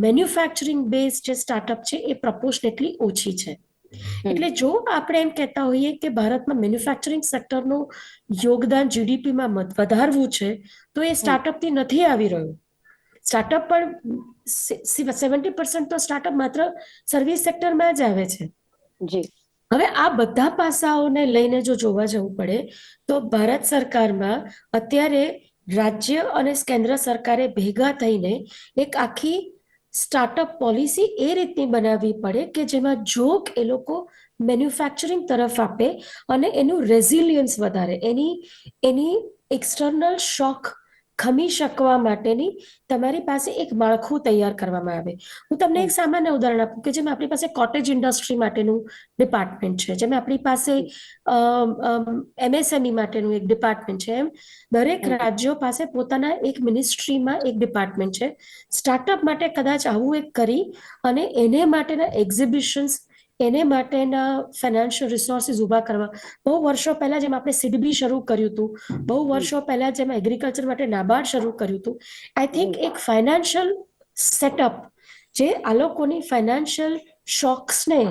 Speaker 3: મેન્યુફેક્ચરિંગ બેઝડ જે સ્ટાર્ટઅપ છે એ પ્રપોર્શનેટલી ઓછી છે. એટલે જો આપણે એમ કહેતા હોઈએ કે ભારતમાં મેન્યુફેક્ચરિંગ સેક્ટરનું યોગદાન જીડીપીમાં વધારવું છે, તો એ સ્ટાર્ટઅપથી નથી આવી રહ્યું. સ્ટાર્ટઅપ પણ 70% તો સ્ટાર્ટઅપ માત્ર સર્વિસ સેક્ટરમાં જ આવે છે. હવે આ બધા પાસાઓને લઈને જો જોવા જવું પડે તો ભારત સરકારમાં અત્યારે રાજ્ય અને કેન્દ્ર સરકારે ભેગા થઈને એક આખી સ્ટાર્ટઅપ પોલિસી એ રીતની બનાવવી પડે કે જેમાં જો એ લોકો મેન્યુફેક્ચરિંગ તરફ આપે અને એનું રેઝિલિયન્સ વધારે, એની એક્સટર્નલ શોક ખમી શકવા માટેની તમારી પાસે એક માળખું તૈયાર કરવામાં આવે. હું તમને એક સામાન્ય ઉદાહરણ આપું કે જેમ આપણી પાસે કોટેજ ઇન્ડસ્ટ્રી માટેનું ડિપાર્ટમેન્ટ છે, જેમ આપણી પાસે MSME માટેનું એક ડિપાર્ટમેન્ટ છે, એમ દરેક રાજ્યો પાસે પોતાના એક મિનિસ્ટ્રીમાં એક ડિપાર્ટમેન્ટ છે. સ્ટાર્ટઅપ માટે કદાચ આવું એક કરી અને એને માટેના એક્ઝિબિશન્સ, એને માટેના ફાઇનાન્શિયલ રિસોર્સિસ ઊભા કરવા. બહુ વર્ષો પહેલા જેમ આપણે સિડબી શરૂ કર્યું હતું, બહુ વર્ષો પહેલા જેમ એગ્રીકલ્ચર માટે નાબાર્ડ શરૂ કર્યું હતું, આઈ થિંક એક ફાઇનાન્શિયલ સેટઅપ જે આ લોકોની ફાઇનાન્શિયલ શોક્સને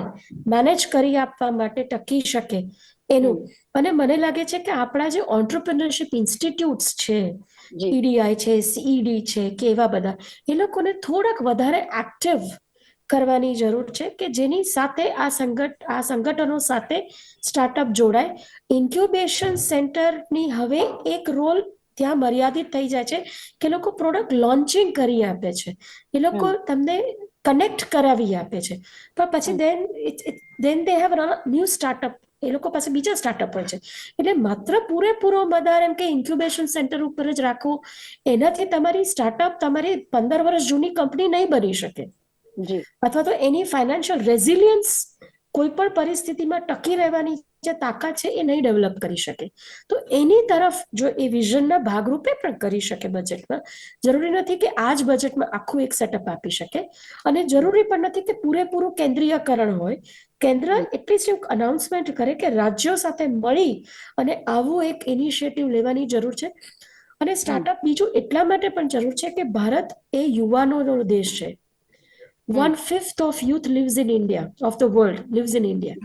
Speaker 3: મેનેજ કરી આપવા માટે ટકી શકે એનું. અને મને લાગે છે કે આપણા જે ઓન્ટરપ્રિનરશિપ ઇન્સ્ટિટ્યૂટ્સ છે, EDI છે, CED છે કે એવા બધા, એ લોકોને થોડાક વધારે એક્ટિવ કરવાની જરૂર છે કે જેની સાથે આ સંગઠનો સાથે સ્ટાર્ટઅપ જોડાય. ઇન્ક્યુબેશન સેન્ટરની હવે એક રોલ ત્યાં મર્યાદિત થઈ જાય છે કે લોકો પ્રોડક્ટ લોન્ચિંગ કરી આપે છે, એ લોકો તમને કનેક્ટ કરાવી આપે છે, પણ પછી દેન દે હેવ ન્યૂ સ્ટાર્ટઅપ, એ લોકો પાસે બીજા સ્ટાર્ટઅપ હોય છે. એટલે માત્ર પૂરેપૂરો મદાર એમ કે ઇન્ક્યુબેશન સેન્ટર ઉપર જ રાખવું, એનાથી તમારી સ્ટાર્ટઅપ તમારી 15 વર્ષ જૂની કંપની નહીં બની શકે.
Speaker 1: જી
Speaker 3: અથવા તો એની ફાઇનાન્શિયલ રેઝિલિયન્સ કોઈ પણ પરિસ્થિતિમાં ટકી રહેવાની જે તાકાત છે એ નહીં ડેવલપ કરી શકે. તો એની તરફ જો એ વિઝનના ભાગરૂપે પણ કરી શકે બજેટમાં, જરૂરી નથી કે આ જ બજેટમાં આખું એક સેટઅપ આપી શકે, અને જરૂરી પણ નથી કે પૂરેપૂરું કેન્દ્રીયકરણ હોય. કેન્દ્ર એટલીસ્ટ એક અનાઉન્સમેન્ટ કરે કે રાજ્યો સાથે મળી અને આવું એક ઇનિશિયેટિવ લેવાની જરૂર છે. અને સ્ટાર્ટઅપ બીજું એટલા માટે પણ જરૂર છે કે ભારત એ યુવાનોનો દેશ છે. 1/5 of youth lives in India, of the world lives in India.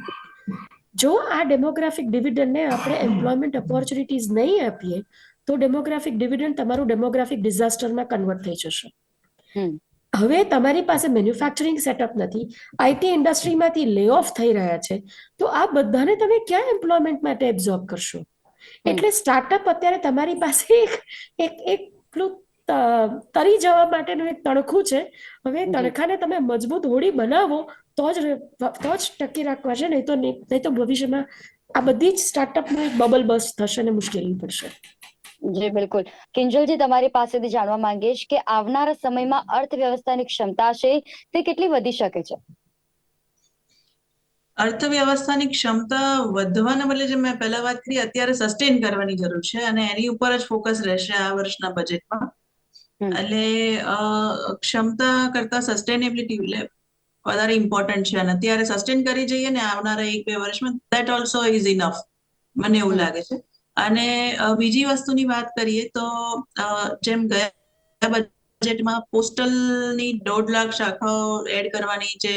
Speaker 3: જો આ ડેમોગ્રાફિક ડિવિડન્ડને આપણે એમ્પ્લોયમેન્ટ ઓપોર્ચ્યુનિટીઝ નહીં આપીએ તો ડેમોગ્રાફિક ડિવિડન્ડ તમારું ડેમોગ્રાફિક ડિઝાસ્ટરમાં કન્વર્ટ થઈ જશે. હવે તમારી પાસે મેન્યુફેક્ચરિંગ સેટઅપ નથી, આઈટી ઇન્ડસ્ટ્રીમાંથી લે ઓફ થઈ રહ્યા છે, તો આ બધાને તમે ક્યાં એમ્પ્લોયમેન્ટ માટે એબ્ઝોર્બ કરશો? એટલે સ્ટાર્ટઅપ અત્યારે તમારી પાસે એક પેલું તરી જવા માટેનું એક તણખું છે. હવે તણખાને તમે મજબૂત હોડી બનાવો તો જ ટકી રાખવા છે, નહીં તો ભવિષ્યમાં આ બધી જ સ્ટાર્ટઅપમાં એક બબલ બસ્ટ થશે અને મુશ્કેલી પડશે.
Speaker 1: જી બિલકુલ. કિંજલજી, તમારી પાસેથી જાણવા માંગીશ કે આવનારા સમયમાં અર્થવ્યવસ્થાની ક્ષમતા છે તે કેટલી વધી શકે છે?
Speaker 4: અર્થવ્યવસ્થાની ક્ષમતા વધવાના બદલે જે મેં પહેલા વાત કરી, અત્યારે સસ્ટેન કરવાની જરૂર છે અને એની ઉપર જ ફોકસ રહેશે આ વર્ષના બજેટમાં. એટલે ક્ષમતા કરતા સસ્ટેનેબિલિટી વધારે ઇમ્પોર્ટન્ટ છે, અને અત્યારે સસ્ટેન કરી જઈએ ને આવનારા 1-2 વર્ષમાં, ધેટ ઓલ્સો ઇઝ ઇનફ, મને એવું લાગે છે. અને બીજી વસ્તુની વાત કરીએ તો જેમ ગયા બજેટમાં પોસ્ટલની 1.5 લાખ શાખાઓ એડ કરવાની જે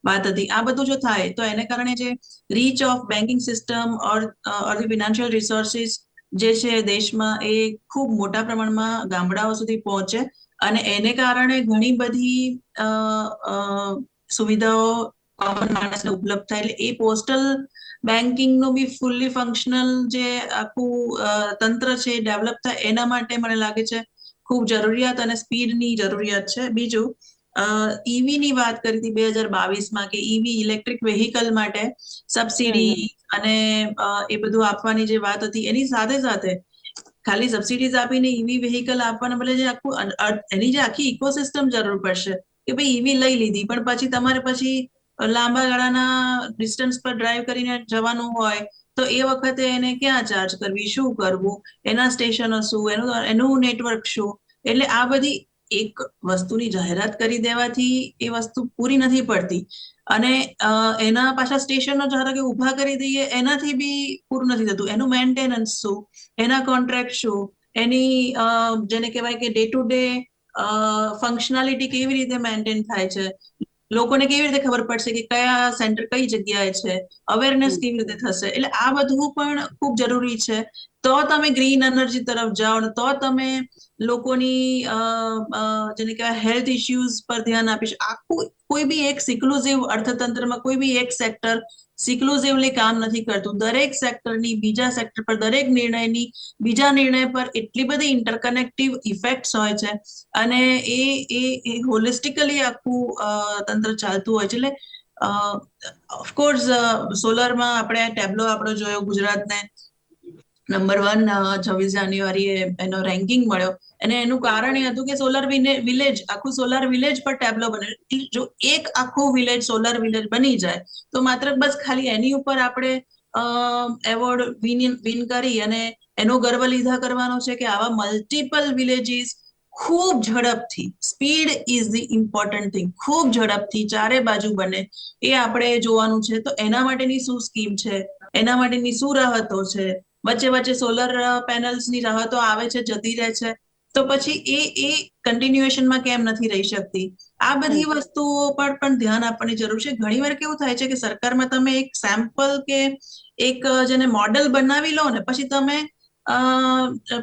Speaker 4: વાત હતી, આ બધું જો થાય તો એને કારણે જે reach of banking system or the financial resources જે છે દેશમાં, એ ખૂબ મોટા પ્રમાણમાં ગામડાઓ સુધી પહોંચે, અને એને કારણે ઘણી બધી સુવિધાઓ કોમન માણસને ઉપલબ્ધ થાય. એટલે એ પોસ્ટલ બેન્કિંગનું બી ફૂલ્લી ફંક્શનલ જે આખું તંત્ર છે ડેવલપ થાય, એના માટે મને લાગે છે ખૂબ જરૂરિયાત અને સ્પીડની જરૂરિયાત છે. બીજું, ઈવી ની વાત કરી હતી 2022માં કે ઈવી ઇલેક્ટ્રિક વેહિકલ માટે સબસિડી અને એ બધું આપવાની જે વાત હતી, એની સાથે સાથે ખાલી સબસિડીઝ આપીને ઈવી વેહિકલ આપવાના બદલે જે આખું એની જે આખી ઇકોસિસ્ટમ જરૂર પડશે કે ભાઈ ઈવી લઈ લીધી, પણ પછી તમારે પછી લાંબા ગાળાના ડિસ્ટન્સ પર ડ્રાઈવ કરીને જવાનું હોય તો એ વખતે એને ક્યાં ચાર્જ કરવી, શું કરવું, એના સ્ટેશનો શું, એનું નેટવર્ક શું. એટલે આ બધી એક વસ્તુની જાહેરાત કરી દેવાથી એ વસ્તુ પૂરી નથી પડતી, અને એના પાછા સ્ટેશનો ધારો કે ઉભા કરી દઈએ એનાથી બી પૂરું નથી થતું. એનું મેન્ટેનન્સ શું, એના કોન્ટ્રાક્ટ શું, એની જેને કહેવાય કે ડે ટુ ડે ફંક્શનાલિટી કેવી રીતે મેન્ટેન થાય છે, લોકોને કેવી રીતે ખબર પડશે કે કયા સેન્ટર કઈ જગ્યાએ છે, અવેરનેસ કેવી રીતે થશે. એટલે આ બધું પણ ખૂબ જરૂરી છે. તો તમે ગ્રીન એનર્જી તરફ જાઓ ને તો તમે લોકોની જેને કહેવાય હેલ્થ ઇશ્યુઝ પર ધ્યાન આપીશ. આખું કોઈ બી એક સિક્લુઝિવ અર્થતંત્રમાં કોઈ બી એક સેક્ટર સિક્લુઝિવલી કામ નથી કરતું. દરેક સેક્ટરની બીજા સેક્ટર પર, દરેક નિર્ણયની બીજા નિર્ણય પર એટલી બધી ઇન્ટરકનેક્ટિવ ઇફેક્ટ્સ હોય છે, અને એ હોલિસ્ટિકલી આખું તંત્ર ચાલતું હોય છે. એટલે ઓફકોર્સ સોલરમાં આપણે ટેબ્લો આપણો જોયો, ગુજરાતને નંબર 1 26 જાન્યુઆરીએ એનો રેન્કિંગ મળ્યો, અને એનું કારણ એ હતું કે સોલર વિલેજ, આખું સોલર વિલેજ પર ટેબ્લો બન્યો. જો એક આખું વિલેજ સોલર વિલેજ બની જાય તો માત્ર બસ ખાલી એની ઉપર આપણે એવોર્ડ વિન કરી અને એનો ગર્વ લીધા કરવાનો છે કે આવા મલ્ટિપલ વિલેજીસ ખૂબ ઝડપથી, speed is the important thing, ખૂબ ઝડપથી ચારે બાજુ બને એ આપણે જોવાનું છે. તો એના માટેની શું સ્કીમ છે, એના માટેની શું રાહતો છે, વચ્ચે વચ્ચે સોલર પેનલ્સની રાહતો આવે છે, જતી રહે છે, તો પછી એ કન્ટિન્યુએશનમાં કેમ નથી રહી શકતી? આ બધી વસ્તુઓ પર પણ ધ્યાન આપવાની જરૂર છે. ઘણીવાર કેવું થાય છે કે સરકારમાં તમે એક સેમ્પલ કે એક જેને મોડેલ બનાવી લો ને, પછી તમે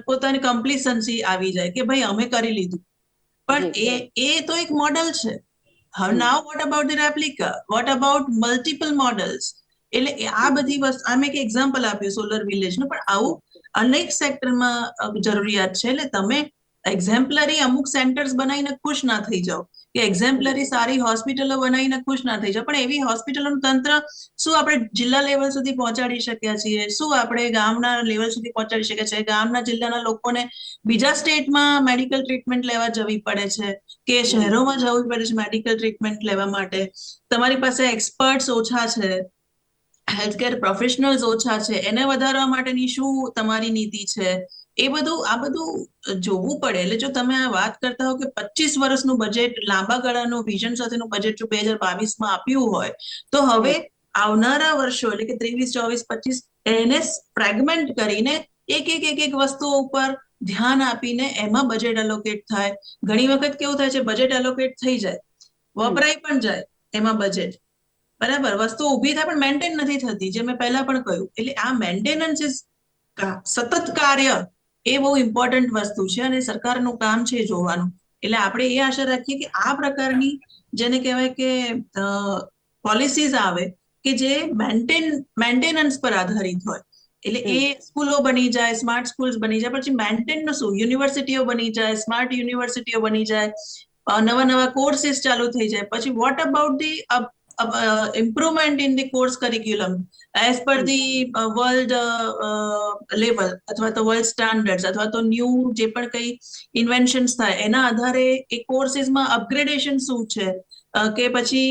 Speaker 4: પોતાની કમ્પ્લિસન્સી આવી જાય કે ભાઈ અમે કરી લીધું, પણ એ તો એક મોડેલ છે. હવે નાઉ what about the replica, what about multiple models? એટલે આ બધી વસ્તુ, આ મેં એક એક્ઝામ્પલ આપ્યું સોલર વિલેજનું, પણ આવું અનેક સેક્ટરમાં જરૂરિયાત છે. એટલે તમે એક્ઝામ્પલરી અમુક સેન્ટર્સ બનાવીને ખુશ ના થઈ જાઓ કે એક્ઝેમ્પલરી સારી હોસ્પિટલો બનાવીને ખુશ ના થઈ જાય, પણ એવી હોસ્પિટલોનું તંત્ર શું આપણે જિલ્લા લેવલ સુધી પહોંચાડી શક્યા છીએ? શું આપણે ગામના લેવલ સુધી પહોંચાડી શક્યા છીએ? ગામના જિલ્લાના લોકોને બીજા સ્ટેટમાં મેડિકલ ટ્રીટમેન્ટ લેવા જવી પડે છે કે શહેરોમાં જવું પડે છે મેડિકલ ટ્રીટમેન્ટ લેવા માટે. તમારી પાસે એક્સપર્ટ્સ ઓછા છે, હેલ્થકેર પ્રોફેશનલ્સ ઓછા છે, એને વધારવા માટેની શું તમારી નીતિ છે? આ બધું જોવું પડે. એટલે જો તમે આ વાત કરતા હો કે 25 વર્ષનું બજેટ, લાંબા ગાળાનું વિઝન સાથેનું બજેટ જો 2022માં આપ્યું હોય, તો હવે આવનારા વર્ષો એટલે કે 23, 24, 25 એને ફ્રેગમેન્ટ કરીને એક વસ્તુઓ ઉપર ધ્યાન આપીને એમાં બજેટ એલોકેટ થાય. ઘણી વખત કેવું થાય છે, બજેટ એલોકેટ થઈ જાય, વપરાય પણ જાય એમાં બજેટ, બરાબર, વસ્તુ ઊભી થાય પણ મેન્ટેન નથી થતી, જે મેં પહેલા પણ કહ્યું. એટલે આ મેન્ટેનન્સ ઇઝ સતત કાર્ય, એ બહુ ઇમ્પોર્ટન્ટ વસ્તુ છે અને સરકારનું કામ છે જોવાનું. એટલે આપણે એ આશા રાખીએ કે આ પ્રકારની જેને કહેવાય કે પોલિસીઝ આવે કે જે મેન્ટેનન્સ પર આધારિત હોય. એટલે એ સ્કૂલો બની જાય, સ્માર્ટ સ્કૂલ્સ બની જાય, પછી મેન્ટેન શું, યુનિવર્સિટીઓ બની જાય, સ્માર્ટ યુનિવર્સિટીઓ બની જાય, નવા કોર્સીસ ચાલુ થઈ જાય. પછી what about the improvement in the course curriculum as per the world level અથવા તો વર્લ્ડ સ્ટાન્ડર્ડ્સ અથવા તો ન્યૂ જે પણ કઈ ઇન્વેન્શન્સ થાય એના આધારે એ કોર્સીસમાં અપગ્રેડેશન શું છે, કે પછી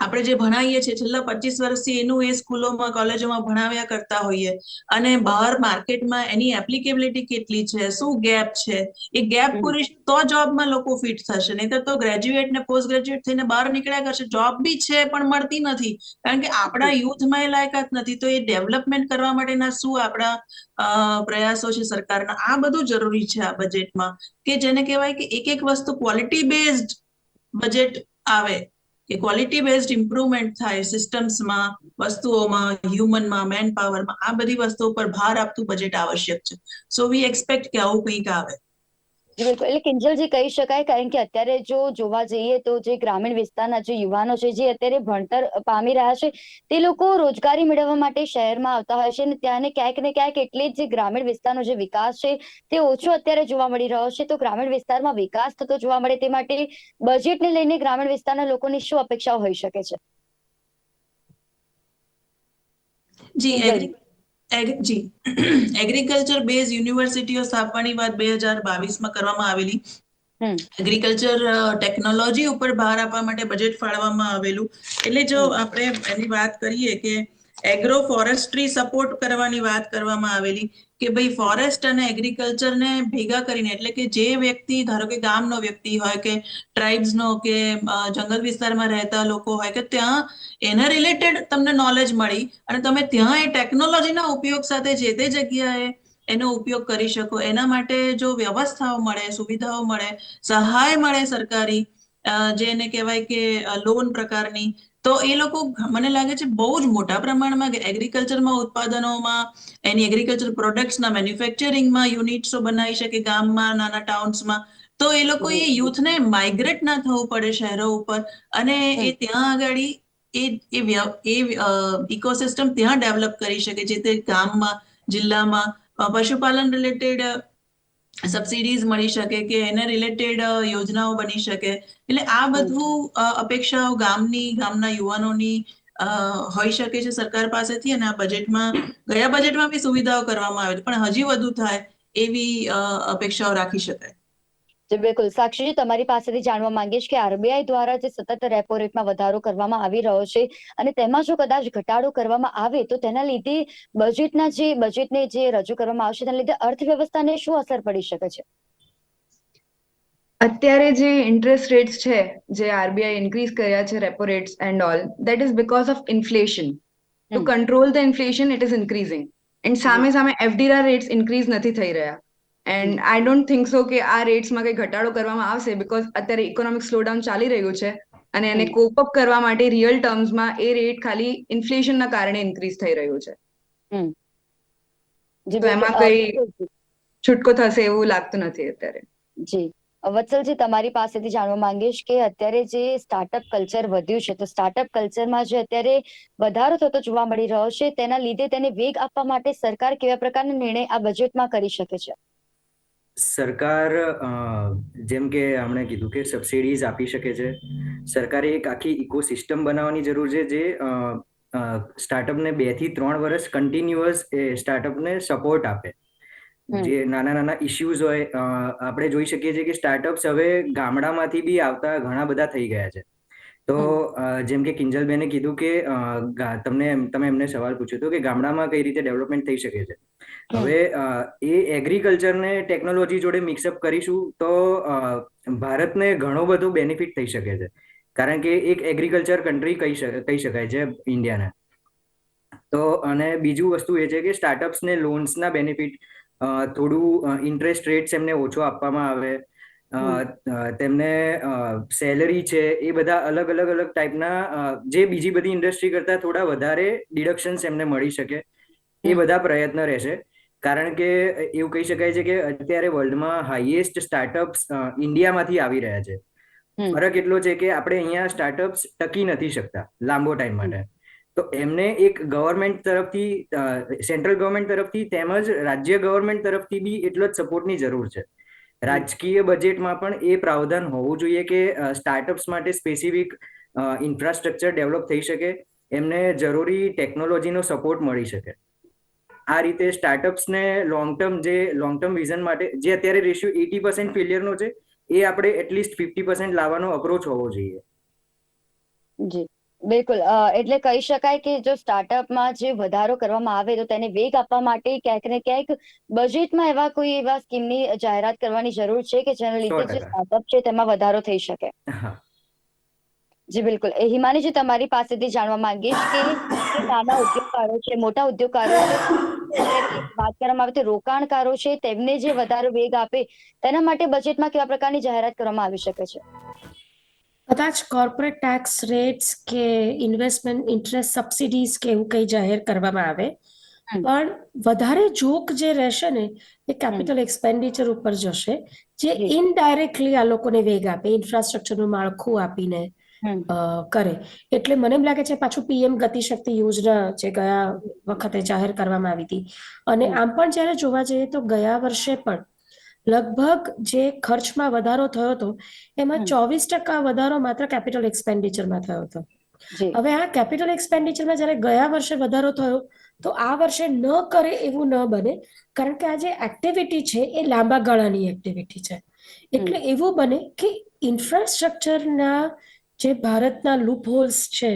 Speaker 4: આપણે જે ભણાવીએ છીએ છેલ્લા 25 વર્ષથી એનું એ સ્કૂલોમાં કોલેજોમાં ભણાવ્યા કરતા હોઈએ અને બહાર માર્કેટમાં એની એપ્લિકેબિલિટી કેટલી છે, શું ગેપ છે, એ ગેપ પૂરી તો જોબમાં લોકો ફિટ થશે. નહીં તો ગ્રેજ્યુએટ ને પોસ્ટ ગ્રેજ્યુએટ થઈને બહાર નીકળ્યા કરશે, જોબ બી છે પણ મળતી નથી, કારણ કે આપણા યુથમાં એ લાયકાત નથી. તો એ ડેવલપમેન્ટ કરવા માટેના શું આપણા પ્રયાસો છે સરકારના, આ બધું જરૂરી છે આ બજેટમાં, કે જેને કહેવાય કે એક વસ્તુ ક્વોલિટી બેઝડ બજેટ આવે, કે ક્વોલિટી બેઝડ ઇમ્પ્રુવમેન્ટ થાય સિસ્ટમ્સમાં, વસ્તુઓમાં, હ્યુમનમાં, મેન પાવરમાં. આ બધી વસ્તુઓ પર ભાર આપતું બજેટ આવશ્યક છે. સો વી એક્સપેક્ટ કે આવું કંઈક આવે.
Speaker 1: બિલકુલ, એટલે કિંજલજી કહી શકાય, કારણ કે અત્યારે જો જોવા જઈએ તો જે ગ્રામીણ વિસ્તારના જે યુવાનો છે, જે અત્યારે ભણતર પામી રહ્યા છે, તે લોકો રોજગારી મેળવવા માટે શહેરમાં આવતા હોય છે અને ત્યાં ક્યાંક ને ક્યાંક એટલે જે ગ્રામીણ વિસ્તારનો જે વિકાસ છે તે ઓછો અત્યારે જોવા મળી રહ્યો છે. તો ગ્રામીણ વિસ્તારમાં વિકાસ થતો જોવા મળે તે માટે બજેટને લઈને ગ્રામીણ વિસ્તારના લોકોની શું અપેક્ષાઓ હોઈ શકે છે?
Speaker 4: જી એગ્રીકલ્ચર બેઝ યુનિવર્સિટીઓ સ્થાપવાની વાત 2022માં કરવામાં આવેલી. એગ્રીકલ્ચર ટેકનોલોજી ઉપર ભાર આપવા માટે બજેટ ફાળવવામાં આવેલું. એટલે જો આપણે એની વાત કરીએ કે એગ્રો ફોરેસ્ટ્રી સપોર્ટ કરવાની વાત કરવામાં આવેલી, કે ભાઈ ફોરેસ્ટ અને એગ્રીકલ્ચરને ભેગા કરીને, એટલે કે જે વ્યક્તિ ધારો કે ગામનો વ્યક્તિ હોય કે ટ્રાઇબ્સનો કે જંગલ વિસ્તારમાં રહેતા લોકો હોય, કે ત્યાં એના રિલેટેડ તમને નોલેજ મળી અને તમે ત્યાં એ ટેકનોલોજીના ઉપયોગ સાથે જે તે જગ્યાએ એનો ઉપયોગ કરી શકો. એના માટે જો વ્યવસ્થાઓ મળે, સુવિધાઓ મળે, સહાય મળે સરકારી, જેને કહેવાય કે લોન પ્રકારની, તો એ લોકો મને લાગે છે બહુ જ મોટા પ્રમાણમાં એગ્રીકલ્ચરમાં ઉત્પાદનોમાં, એની એગ્રીકલ્ચર પ્રોડક્ટ્સના મેન્યુફેક્ચરિંગમાં યુનિટ્સો બનાવી શકે ગામમાં, નાના ટાઉન્સમાં. તો એ લોકો એ યુથને માઇગ્રેટ ના થવું પડે શહેરો ઉપર, અને એ ત્યાં આગળ એ ઇકોસિસ્ટમ ત્યાં ડેવલપ કરી શકે, જે તે ગામમાં, જિલ્લામાં પશુપાલન રિલેટેડ સબસિડીઝ મળી શકે, કે એને રિલેટેડ યોજનાઓ બની શકે. એટલે આ બધું અપેક્ષાઓ ગામના યુવાનોની હોઈ શકે છે સરકાર પાસેથી, અને આ બજેટમાં, ગયા બજેટમાં બી સુવિધાઓ કરવામાં આવે, પણ હજી વધુ થાય એવી અપેક્ષાઓ રાખી શકાય.
Speaker 1: બિલકુલ. સાક્ષીજી, તમારી પાસેથી જાણવા માંગીશ કે આરબીઆઈ દ્વારા જે સતત રેપો રેટમાં વધારો કરવામાં આવી રહ્યો છે અને તેમાં જો કદાચ ઘટાડો કરવામાં આવે તો તેના લીધે બજેટને જે રજૂ કરવામાં આવશે તેના લીધે અર્થવ્યવસ્થાને શું અસર પડી શકે છે?
Speaker 2: અત્યારે જે ઇન્ટરેસ્ટ રેટ્સ છે, જે આરબીઆઈ ઇન્ક્રીઝ કર્યા છે, repo rates and all, that is because of inflation. Two control the inflation it is increasing. And સામે એફડીના રેટ્સ ઇન્ક્રીઝ નથી થઈ રહ્યા. And I don't think so કે આ રેટ્સમાં કંઈ ઘટાડો કરવામાં આવશે, બીકોઝ અત્યારે ઇકોનોમિક સ્લોડાઉન ચાલી રહ્યું છે અને એને કોપ અપ કરવા માટે રિયલ ટર્મ્સમાં એ રેટ ખાલી ઇન્ફ્લેશનના કારણે ઇન્ક્રીઝ થઈ રહ્યું છે. તો એમાં કઈ છૂટકો થશે એવું લાગતું નથી અત્યારે.
Speaker 1: જી વત્સલજી, તમારી પાસેથી જાણવા માંગીશ કે અત્યારે જે સ્ટાર્ટઅપ કલ્ચર વધ્યું છે, તો સ્ટાર્ટઅપ કલ્ચરમાં જે અત્યારે વધારો થતો જોવા મળી રહ્યો છે, તેના લીધે તેને વેગ આપવા માટે સરકાર કેવા પ્રકારના નિર્ણય આ બજેટમાં કરી શકે છે?
Speaker 5: સરકાર જેમ કે હમણે કીધું કે સબસિડીઝ આપી શકે છે. સરકારે એક આખી ઇકોસિસ્ટમ બનાવવાની જરૂર છે જે સ્ટાર્ટઅપને 2 થી 3 વર્ષ કન્ટિન્યુઅસ સ્ટાર્ટઅપને સપોર્ટ આપે. જે નાના નાના ઇશ્યુઝ હોય, આપણે જોઈ શકીએ છીએ કે સ્ટાર્ટઅપ્સ હવે ગામડામાંથી બી આવતા ઘણા બધા થઈ ગયા છે. તો જેમ કે કિંજલબેને કીધું કે તમે એમને સવાલ પૂછ્યો હતો કે ગામડામાં કઈ રીતે ડેવલપમેન્ટ થઈ શકે છે. હવે એ એગ્રીકલ્ચરને ટેકનોલોજી જોડે મિક્સઅપ કરીશું તો ભારતને ઘણો બધો બેનિફિટ થઈ શકે છે, કારણ કે એક એગ્રીકલ્ચર કન્ટ્રી કહી શકાય છે ઇન્ડિયાને. તો અને બીજું વસ્તુ એ છે કે સ્ટાર્ટઅપ્સને લોન્સના બેનિફિટ, થોડું ઇન્ટરેસ્ટ રેટ્સ એમને ઓછો આપવામાં આવે, તેમને સેલરી છે એ બધા અલગ ટાઈપના જે બીજી બધી ઇન્ડસ્ટ્રી કરતા થોડા વધારે ડિડક્શન્સ એમને મળી શકે, એ બધા પ્રયત્ન રહેશે. કારણ કે એવું કહી શકાય છે કે અત્યારે વર્લ્ડમાં હાઈએસ્ટ સ્ટાર્ટઅપ્સ ઇન્ડિયામાંથી આવી રહ્યા છે. ફરક એટલો છે કે આપણે અહીંયા સ્ટાર્ટઅપ્સ ટકી નથી શકતા લાંબો ટાઈમ માટે. તો એમને એક ગવર્મેન્ટ તરફથી, સેન્ટ્રલ ગવર્મેન્ટ તરફથી તેમજ રાજ્ય ગવર્મેન્ટ તરફથી બી એટલો જ સપોર્ટની જરૂર છે. રાજકીય બજેટમાં પણ એ પ્રાવધાન હોવું જોઈએ કે સ્ટાર્ટઅપ્સ માટે સ્પેસિફિક ઇન્ફ્રાસ્ટ્રક્ચર ડેવલપ થઈ શકે, એમને જરૂરી ટેકનોલોજીનો સપોર્ટ મળી શકે. આ રીતે સ્ટાર્ટઅપ્સને લોંગ ટર્મ વિઝન માટે, જે અત્યારે રેશિયો 80% ફેલિયરનો છે, એ આપણે એટલીસ્ટ 50% લાવવાનો અપ્રોચ હોવો જોઈએ.
Speaker 1: જી બિલકુલ. એટલે કહી શકાય કે જો સ્ટાર્ટઅપમાં જે વધારો કરવામાં આવે તો તેને વેગ આપવા માટે ક્યાંક ને ક્યાંક બજેટમાં કોઈ એવા સ્કીમની જાહેરાત કરવાની જરૂર છે કે જેના લીધે જે
Speaker 5: 100%.
Speaker 1: સ્ટાર્ટઅપ છે તેમાં વધારો થઈ શકે.
Speaker 5: હા.
Speaker 1: જી બિલકુલ. હિમાનીજી, તમારી પાસેથી જાણવા માંગીશ કે જે નાના ઉદ્યોગકારો છે, મોટા ઉદ્યોગકારો છે, જ્યારે વાત કરવામાં આવે તો રોકાણકારો છે, તેમને જે વધારે વેગ આપે તેના માટે બજેટમાં કેવા પ્રકારની જાહેરાત કરવામાં આવી શકે છે?
Speaker 3: કદાચ કોર્પોરેટ ટેક્સ રેટ્સ કે ઇન્વેસ્ટમેન્ટ ઇન્ટરેસ્ટ સબસિડીઝ કે એવું કંઈ જાહેર કરવામાં આવે, પણ વધારે જોક જે રહેશે ને એ કેપિટલ એક્સપેન્ડિચર ઉપર જશે, જે ઇનડાયરેક્ટલી આ લોકોને વેગ આપે, ઇન્ફ્રાસ્ટ્રક્ચરનું માળખું આપીને કરે. એટલે મને એમ લાગે છે પાછું પીએમ ગતિશક્તિ યોજના જે ગયા વખતે જાહેર કરવામાં આવી હતી, અને આમ પણ જ્યારે જોવા જઈએ તો ગયા વર્ષે પણ લગભગ જે ખર્ચમાં વધારો થયો હતો એમાં 24% વધારો માત્ર કેપિટલ એક્સપેન્ડિચરમાં થયો હતો. હવે આ કેપિટલ એક્સપેન્ડિચરમાં જ્યારે ગયા વર્ષે વધારો થયો તો આ વર્ષે ન કરે એવું ન બને, કારણ કે આ જે એક્ટિવિટી છે એ લાંબા ગાળાની એક્ટિવિટી છે. એટલે એવું બને કે ઇન્ફ્રાસ્ટ્રક્ચરના જે ભારતના લૂપહોલ્સ છે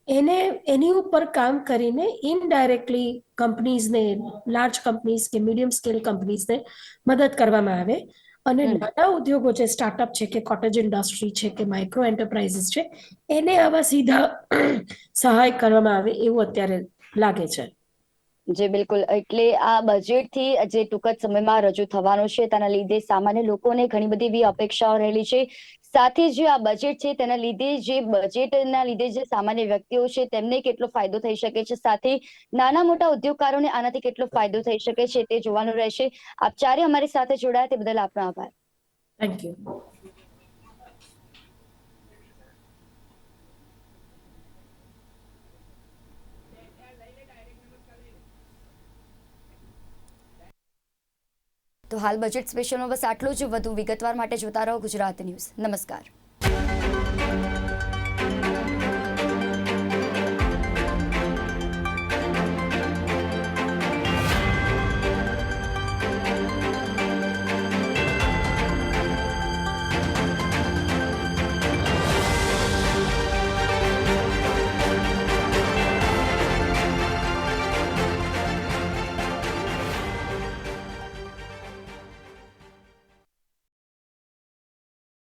Speaker 3: એની ઉપર કામ કરીને ઇનડાયરેક્ટલી કંપનીઝને, લાર્જ કંપનીઝ કે મીડિયમ સ્કેલ કંપનીઝને મદદ કરવામાં આવે, અને નાના ઉદ્યોગો જે સ્ટાર્ટઅપ છે કે કોટેજ ઇન્ડસ્ટ્રી છે કે માઇક્રો એન્ટરપ્રાઇઝીસ છે એને આવા સીધા સહાય કરવામાં આવે એવું અત્યારે લાગે છે.
Speaker 1: જી બિલકુલ. એટલે આ બજેટથી જે ટૂંક જ સમયમાં રજૂ થવાનું છે તેના લીધે સામાન્ય લોકોને ઘણી બધી એવી અપેક્ષાઓ રહેલી છે. સાથે જે આ બજેટ છે તેના લીધે બજેટના લીધે જે સામાન્ય વ્યક્તિઓ છે તેમને કેટલો ફાયદો થઈ શકે છે, સાથે નાના મોટા ઉદ્યોગકારોને આનાથી કેટલો ફાયદો થઈ શકે છે તે જોવાનું રહેશે. આપ ચારે અમારી સાથે જોડાયા તે બદલ આપનો આભાર.
Speaker 3: Thank you.
Speaker 1: તો હાલ બજેટ સ્પેશિયલમાં બસ આટલું જ. વધુ વિગતવાર માટે જોતા રહો ગુજરાત ન્યૂઝ. નમસ્કાર.